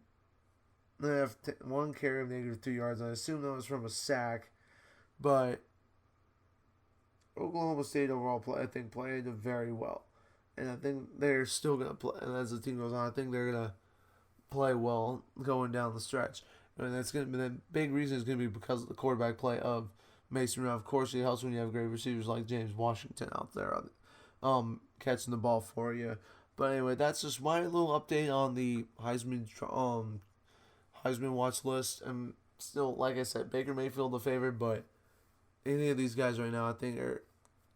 they have 1 carry of -2 yards. I assume that was from a sack. But Oklahoma State overall, I think, played very well. And I think they're still going to play. And as the team goes on, I think they're going to play well going down the stretch. And that's going to be the big reason is going to be because of the quarterback play of Mason Rudolph. Of course, it helps when you have great receivers like James Washington out there catching the ball for you. But anyway, that's just my little update on the Heisman watch list. And still, like I said, Baker Mayfield the favorite, but any of these guys right now I think are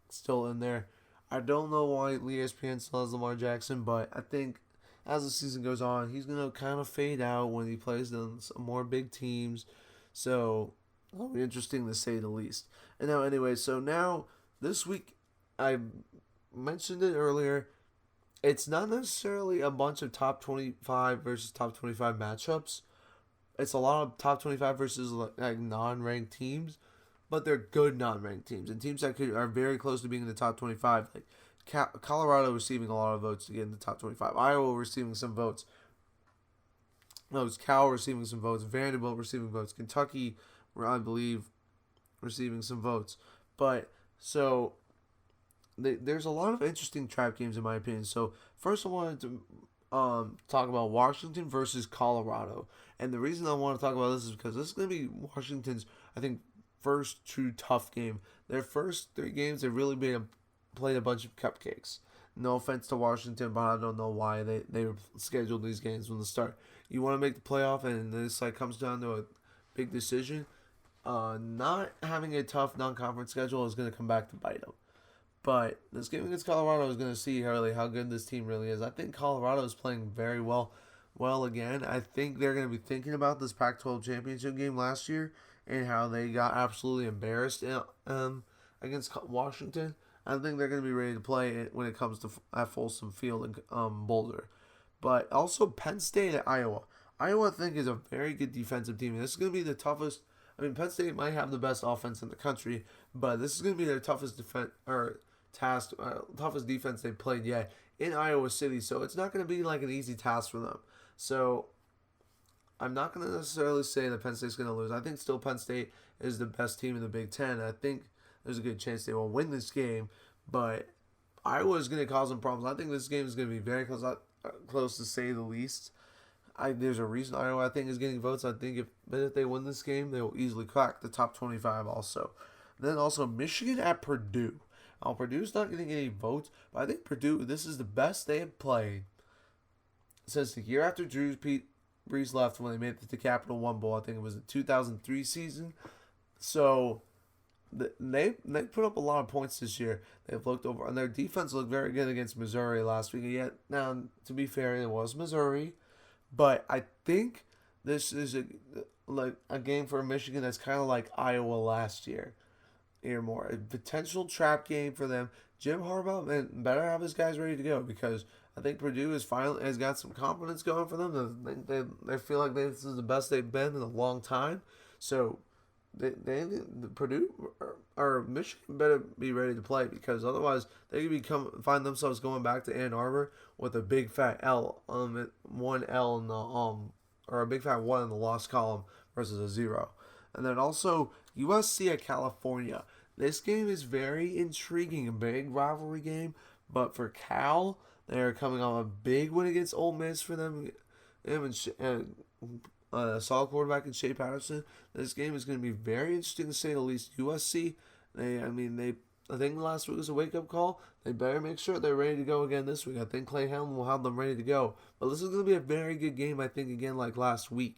still in there. I don't know why ESPN still has Lamar Jackson, but I think as the season goes on, he's going to kind of fade out when he plays some more big teams. So it'll be interesting to say the least. And now, anyway, so now this week I mentioned it earlier. It's not necessarily a bunch of top 25 versus top 25 matchups. It's a lot of top 25 versus like non-ranked teams, but they're good non-ranked teams and teams that are very close to being in the top 25. Like Colorado receiving a lot of votes to get in the top 25. Iowa receiving some votes. No, it's Cal receiving some votes. Vanderbilt receiving votes. Kentucky, I believe, receiving some votes. But so there's a lot of interesting trap games in my opinion. So first, I wanted to talk about Washington versus Colorado, and the reason I want to talk about this is because this is going to be Washington's, I think, first true tough game. Their first three games, they really played a bunch of cupcakes. No offense to Washington, but I don't know why they scheduled these games from the start. You want to make the playoff, and this comes down to a big decision. Not having a tough non-conference schedule is going to come back to bite them. But this game against Colorado is going to see really how good this team really is. I think Colorado is playing very well. Well, again, I think they're going to be thinking about this Pac-12 championship game last year and how they got absolutely embarrassed against Washington. I think they're going to be ready to play it when it comes to at Folsom Field in Boulder. But also Penn State at Iowa. Iowa, I think, is a very good defensive team. This is going to be the toughest. I mean, Penn State might have the best offense in the country, but this is going to be their toughest toughest defense they've played yet in Iowa City. So it's not going to be like an easy task for them. So I'm not going to necessarily say that Penn State's going to lose. I think still Penn State is the best team in the Big Ten. I think there's a good chance they will win this game, but Iowa is going to cause them problems. I think this game is going to be very close to say the least. There's a reason Iowa, I think, is getting votes. I think if they win this game, they will easily crack the top 25 also. Then also Michigan at Purdue. Now, Purdue's not getting any votes, but I think Purdue, this is the best they have played since the year after Drew Brees left when they made it to the Capital One Bowl. I think it was the 2003 season. So they put up a lot of points this year. They've looked over, and their defense looked very good against Missouri last week. And yet, now, to be fair, it was Missouri. But I think this is a game for Michigan that's kind of like Iowa last year. More a potential trap game for them. Jim Harbaugh better have his guys ready to go because I think Purdue has got some confidence going for them. They feel like this is the best they've been in a long time. So Purdue or Michigan better be ready to play because otherwise they could find themselves going back to Ann Arbor with a big fat L one L in the or a big fat 1 in the loss column versus a 0. And then also USC at California. This game is very intriguing, a big rivalry game. But for Cal, they are coming off a big win against Ole Miss for them. And solid quarterback in Shea Patterson. This game is going to be very interesting to say the least. USC, I think last week was a wake-up call. They better make sure they're ready to go again this week. I think Clay Helm will have them ready to go. But this is going to be a very good game, I think, again, like last week,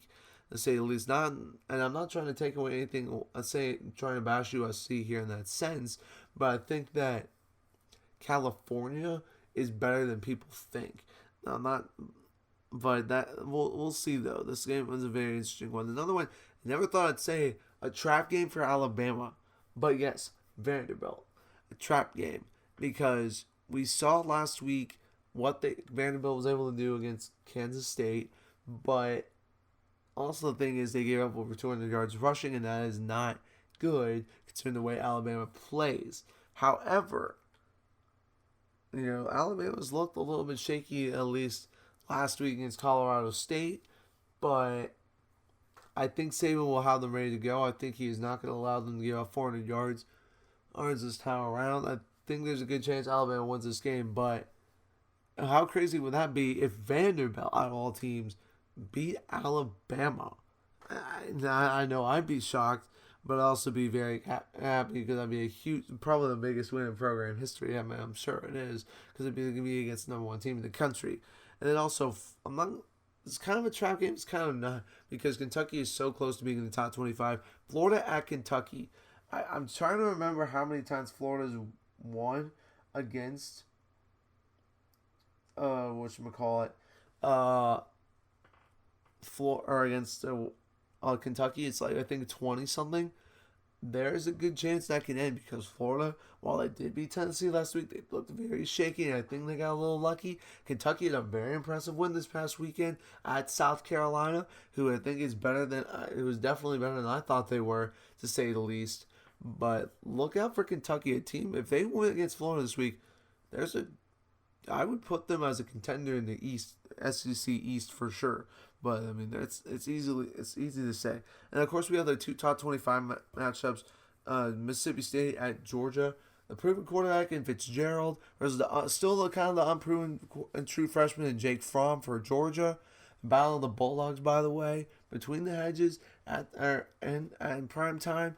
to say the least. And I'm not trying to take away anything, trying to bash USC here in that sense, but I think that California is better than people think. Now, but we'll see, though. This game was a very interesting one. Another one, I never thought I'd say a trap game for Alabama. But yes, Vanderbilt. A trap game. Because we saw last week what Vanderbilt was able to do against Kansas State. But also the thing is they gave up over 200 yards rushing, and that is not good considering the way Alabama plays. However, Alabama's looked a little bit shaky at least last week against Colorado State, but I think Saban will have them ready to go. I think he is not going to allow them to give up 400 yards this time around. I think there's a good chance Alabama wins this game, but how crazy would that be if Vanderbilt, out of all teams, beat Alabama? I know I'd be shocked, but I'd also be very happy because that'd be a huge, probably the biggest win in program history. I'm sure it is because it'd be against the number one team in the country. And then also, it's kind of a trap game. It's kind of not because Kentucky is so close to being in the top 25. Florida at Kentucky. I'm trying to remember how many times Florida's won against whatchamacallit, against Kentucky. It's like I think 20 something. there's a good chance that can end because Florida, while they did beat Tennessee last week, they looked very shaky, and I think they got a little lucky. Kentucky had a very impressive win this past weekend at South Carolina, who I think is better than it was definitely better than I thought they were, to say the least. But look out for Kentucky, a team if they win against Florida this week. I would put them as a contender in the East, SEC East for sure. But I mean, it's easy to say. And of course, we have the two top 25 matchups: Mississippi State at Georgia. The proven quarterback in Fitzgerald versus still kind of the unproven and true freshman in Jake Fromm for Georgia. Battle of the Bulldogs, by the way, between the hedges and prime time.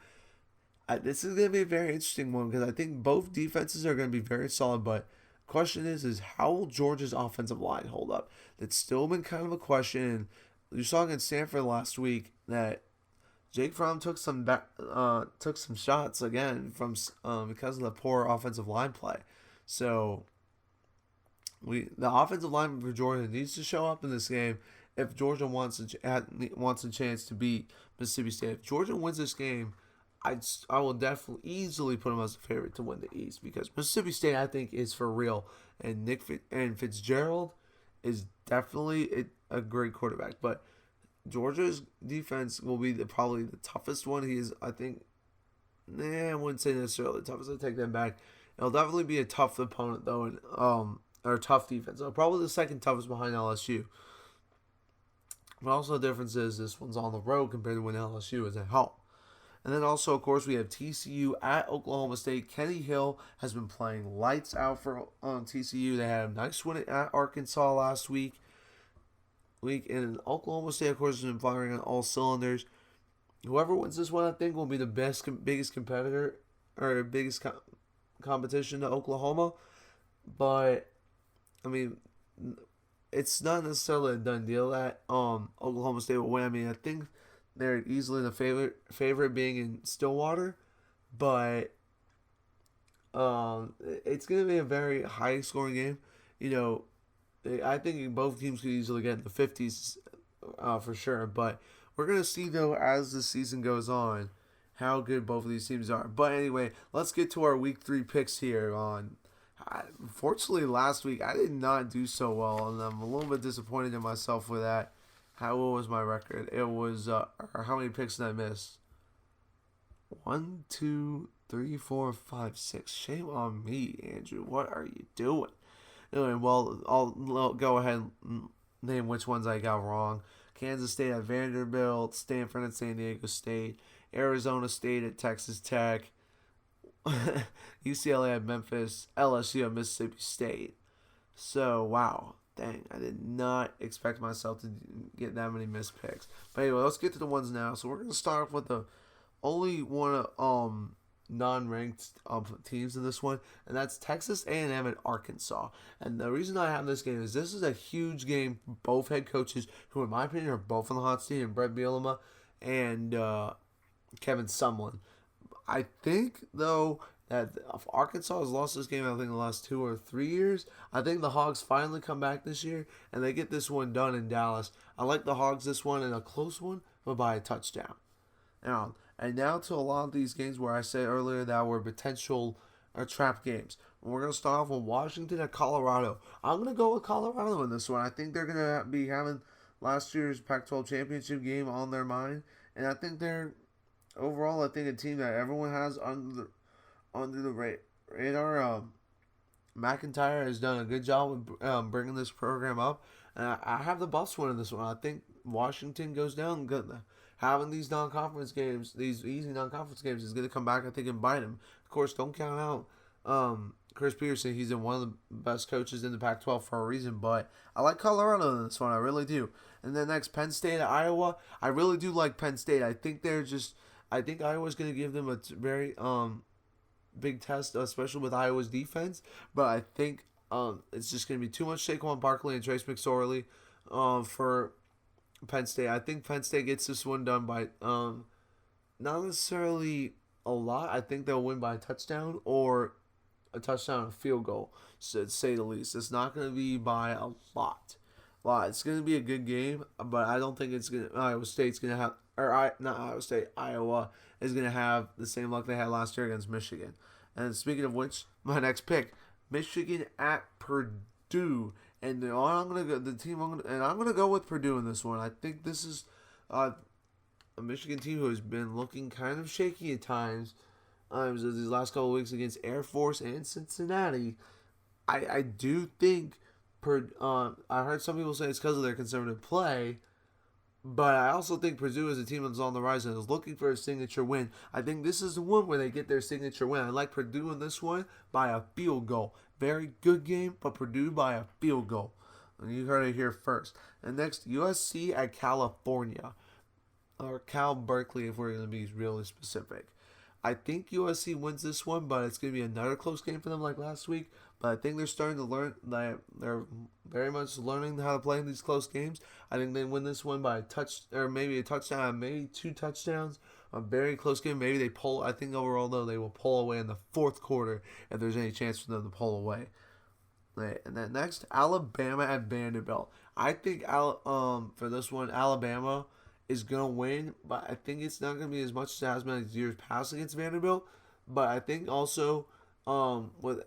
This is going to be a very interesting one because I think both defenses are going to be very solid. But question is how will Georgia's offensive line hold up? That's still been kind of a question. You saw against Stanford last week that Jake Fromm took some shots again from because of the poor offensive line play. So the offensive line for Georgia needs to show up in this game if Georgia wants a chance to beat Mississippi State. If Georgia wins this game, I will definitely easily put them as a favorite to win the East because Mississippi State, I think, is for real, and Fitzgerald is definitely a great quarterback. But Georgia's defense will be probably the toughest one. He is, I think, I wouldn't say necessarily the toughest. I take that back. It'll definitely be a tough opponent though, and or tough defense. Probably the second toughest behind LSU. But also the difference is this one's on the road compared to when LSU is at home. And then also, of course, we have TCU at Oklahoma State. Kenny Hill has been playing lights out for TCU. They had a nice win at Arkansas last week. And Oklahoma State, of course, has been firing on all cylinders. Whoever wins this one, I think, will be the biggest competitor or biggest competition to Oklahoma. But I mean, it's not necessarily a done deal that Oklahoma State will win. I mean, I think they're easily the favorite being in Stillwater, but it's going to be a very high scoring game. You know, I think both teams could easily get in the 50s for sure. But we're going to see, though, as the season goes on, how good both of these teams are. But anyway, let's get to our Week 3 picks here. Unfortunately, last week I did not do so well, and I'm a little bit disappointed in myself with that. What was my record? It was, how many picks did I miss? 1, 2, 3, 4, 5, 6. Shame on me, Andrew. What are you doing? Anyway, well, I'll go ahead and name which ones I got wrong. Kansas State at Vanderbilt, Stanford at San Diego State, Arizona State at Texas Tech, UCLA at Memphis, LSU at Mississippi State. So, wow. Dang, I did not expect myself to get that many missed picks. But anyway, let's get to the ones now. So we're going to start off with the only one non-ranked teams in this one, and that's Texas A&M and Arkansas. And the reason I have this game is this is a huge game for both head coaches, who in my opinion are both on the hot seat, and Brett Bielema and Kevin Sumlin. I think, though, that if Arkansas has lost this game, I think, in the last 2 or 3 years. I think the Hogs finally come back this year, and they get this one done in Dallas. I like the Hogs this one in a close one, but by a touchdown. And now to a lot of these games where I said earlier that were potential trap games. We're going to start off with Washington at Colorado. I'm going to go with Colorado in this one. I think they're going to be having last year's Pac-12 championship game on their mind, and I think they're overall, I think a team that everyone has under the radar. McIntyre has done a good job of bringing this program up. And I have the Buffs winning this one. I think Washington goes down. Having these non-conference games, these easy non-conference games, is going to come back, I think, and bite him. Of course, don't count out Chris Peterson. He's one of the best coaches in the Pac-12 for a reason. But I like Colorado in this one. I really do. And then next, Penn State at Iowa. I really do like Penn State. I think Iowa's going to give them a very big test, especially with Iowa's defense. But I think it's just going to be too much Saquon Barkley and Trace McSorley for Penn State. I think Penn State gets this one done by not necessarily a lot. I think they'll win by a touchdown or a touchdown and a field goal, to say the least. It's not going to be by a lot. It's going to be a good game, but I don't think Iowa State's going to not Iowa State, Iowa is going to have the same luck they had last year against Michigan. And speaking of which, my next pick, Michigan at Purdue. And I'm gonna go I'm gonna go with Purdue in this one. I think this is a Michigan team who has been looking kind of shaky at times. These last couple of weeks against Air Force and Cincinnati. I do think I heard some people say it's because of their conservative play, but I also think Purdue is a team that's on the rise and is looking for a signature win. I think this is the one where they get their signature win. I like Purdue in this one by a field goal. Very good game, but Purdue by a field goal. And you heard it here first. And next, USC at California. Or Cal Berkeley if we're going to be really specific. I think USC wins this one, but it's going to be another close game for them like last week. But I think they're starting to learn. They're very much learning how to play in these close games. I think they win this one by a maybe a touchdown, maybe 2 touchdowns. A very close game. Maybe they pull. I think overall, though, they will pull away in the fourth quarter if there's any chance for them to pull away. Right. And then next, Alabama at Vanderbilt. I think for this one, Alabama is going to win, but I think it's not going to be as much as it has been as years past against Vanderbilt. But I think also with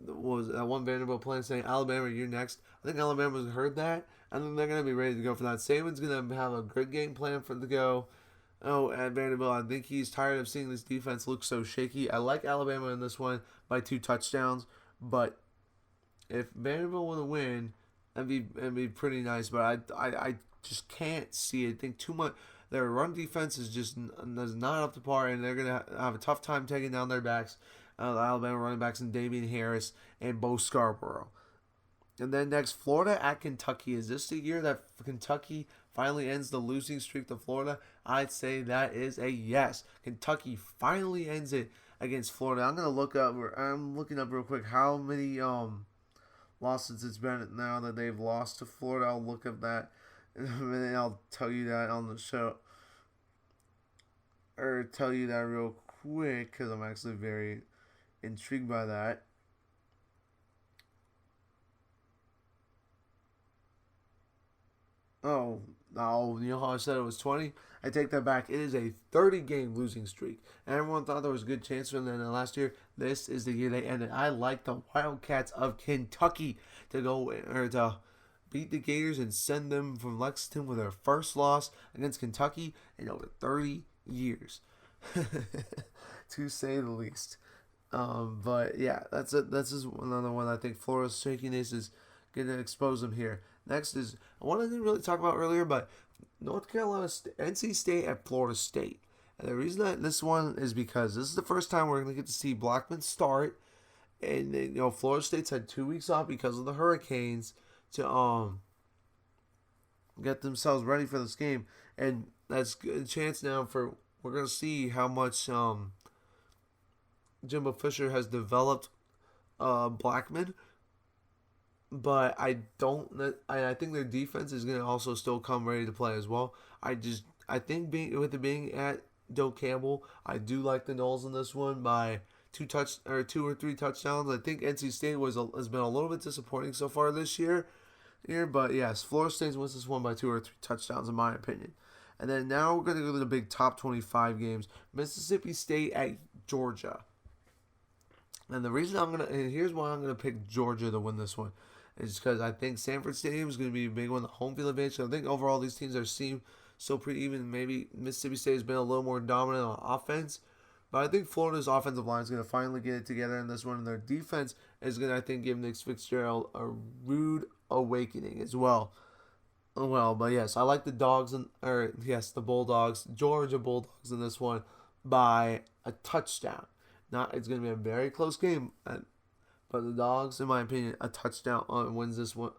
was that one Vanderbilt playing saying, Alabama, you're next. I think Alabama's heard that. I think they're going to be ready to go for that. Saban's going to have a good game plan for the go. Oh, at Vanderbilt, I think he's tired of seeing this defense look so shaky. I like Alabama in this one by 2 touchdowns, but if Vanderbilt were to win, it'd be pretty nice. But I just can't see it. I think too much. Their run defense is not up to par, and they're gonna have a tough time taking down their backs. The Alabama running backs and Damian Harris and Bo Scarborough. And then next, Florida at Kentucky. Is this the year that Kentucky finally ends the losing streak to Florida? I'd say that is a yes. Kentucky finally ends it against Florida. I'm looking up real quick how many losses it's been now that they've lost to Florida. I'll look up that in a minute. I'll tell you that on the show. Or tell you that real quick because I'm actually very intrigued by that. Oh, no, you know how I said it was 20? I take that back. It is a 30-game losing streak. And everyone thought there was a good chance for them last year. This is the year they ended. I like the Wildcats of Kentucky to beat the Gators and send them from Lexington with their first loss against Kentucky in over 30 years. To say the least. But yeah, that's just another one. I think Florida's shakiness is going to expose them here. Next is one I didn't really talk about earlier, but North Carolina, NC State at Florida State. And the reason that this one is because this is the first time we're going to get to see Blackman start. And Florida State's had 2 weeks off because of the hurricanes to get themselves ready for this game. And that's a chance now we're going to see how much Jimbo Fisher has developed Blackman. But I think their defense is going to also still come ready to play as well. I think with it being at Doak Campbell, I do like the Noles in this one by 2 or 3 touchdowns. I think NC State has been a little bit disappointing so far this year, but yes, Florida State wins this one by 2 or 3 touchdowns in my opinion. And then now we're going to go to the big top 25 games. Mississippi State at Georgia. And here's why I'm gonna pick Georgia to win this one. It's because I think Sanford Stadium is going to be a big one, the home field advantage. I think overall these teams seem so pretty even. Maybe Mississippi State has been a little more dominant on offense. But I think Florida's offensive line is going to finally get it together in this one. And their defense is going to, I think, give Nick Fitzgerald a rude awakening as well. But yes, I like the the Bulldogs, Georgia Bulldogs in this one by a touchdown. It's going to be a very close game. But the Dogs, in my opinion, a touchdown wins this one,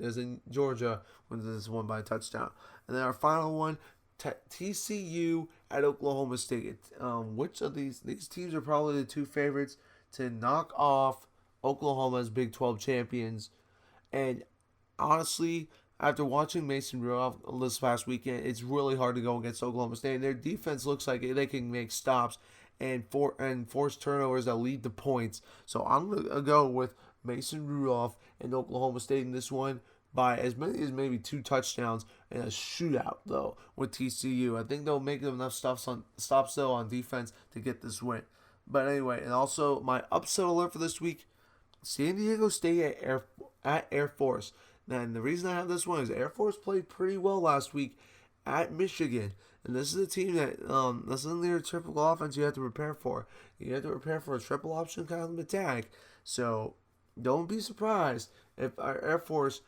as in Georgia wins this one by a touchdown. And then our final one, TCU at Oklahoma State. Which of these teams are probably the 2 favorites to knock off Oklahoma's Big 12 champions? And honestly, after watching Mason Rudolph this past weekend, it's really hard to go against Oklahoma State. And their defense looks like they can make stops and force turnovers that lead to points. So I'm going to go with Mason Rudolph and Oklahoma State in this one by as many as maybe 2 touchdowns in a shootout, though, with TCU. I think they'll make enough stops though on defense to get this win. But anyway, and also my upset alert for this week: San Diego State at Air Force. Now, and the reason I have this one is Air Force played pretty well last week at Michigan. And this is a team that, this isn't your typical offense you have to prepare for. You have to prepare for a triple option kind of attack. So, don't be surprised if our Air Force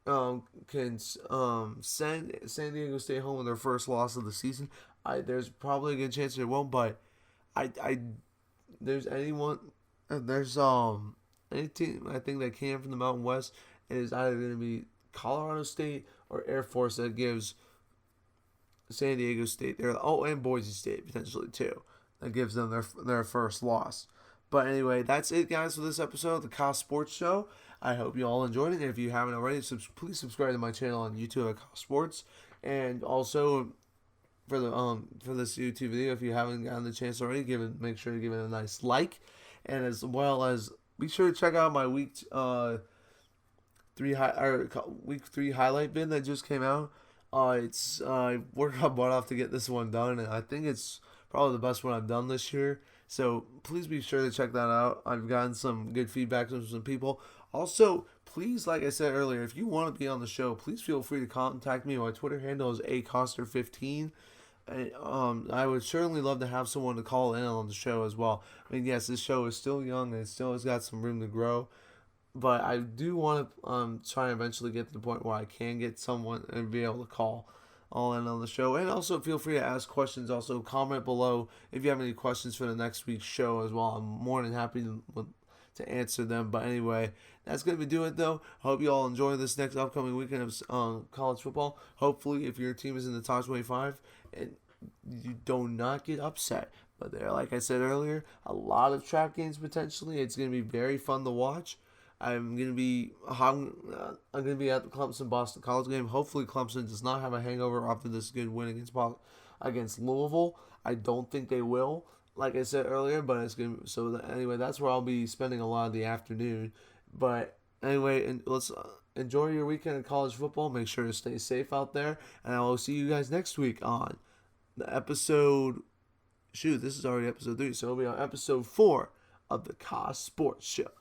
can send San Diego State home with their first loss of the season. There's probably a good chance they won't, but I there's anyone, there's any team I think that came from the Mountain West is either going to be Colorado State or Air Force that gives San Diego State and Boise State potentially too. That gives them their first loss. But anyway, that's it, guys, for this episode of the Kos Sports Show. I hope you all enjoyed it. And if you haven't already, please subscribe to my channel on YouTube at Kos Sports. And also for this YouTube video, if you haven't gotten the chance already, make sure to give it a nice like, and as well as be sure to check out my week 3 highlight vid that just came out. I worked my butt off to get this one done, and I think it's probably the best one I've done this year. So please be sure to check that out. I've gotten some good feedback from some people. Also, please, like I said earlier, if you want to be on the show, please feel free to contact me. My Twitter handle is acoster15. I would certainly love to have someone to call in on the show as well. I mean, yes, this show is still young and it still has got some room to grow. But I do want to try and eventually get to the point where I can get someone and be able to call all in on the show. And also feel free to ask questions. Also comment below if you have any questions for the next week's show as well. I'm more than happy to answer them. But anyway, that's going to do it though. Hope you all enjoy this next upcoming weekend of college football. Hopefully, if your team is in the top 25, and you do not get upset. But there, like I said earlier, a lot of trap games potentially. It's going to be very fun to watch. I'm gonna be at the Clemson Boston College game. Hopefully, Clemson does not have a hangover after this good win against Louisville. I don't think they will, like I said earlier. But it's gonna. So anyway, that's where I'll be spending a lot of the afternoon. But anyway, and let's enjoy your weekend of college football. Make sure to stay safe out there, and I will see you guys next week on the episode. Shoot, this is already episode 3, so it'll be on episode 4 of the Kos Sports Show.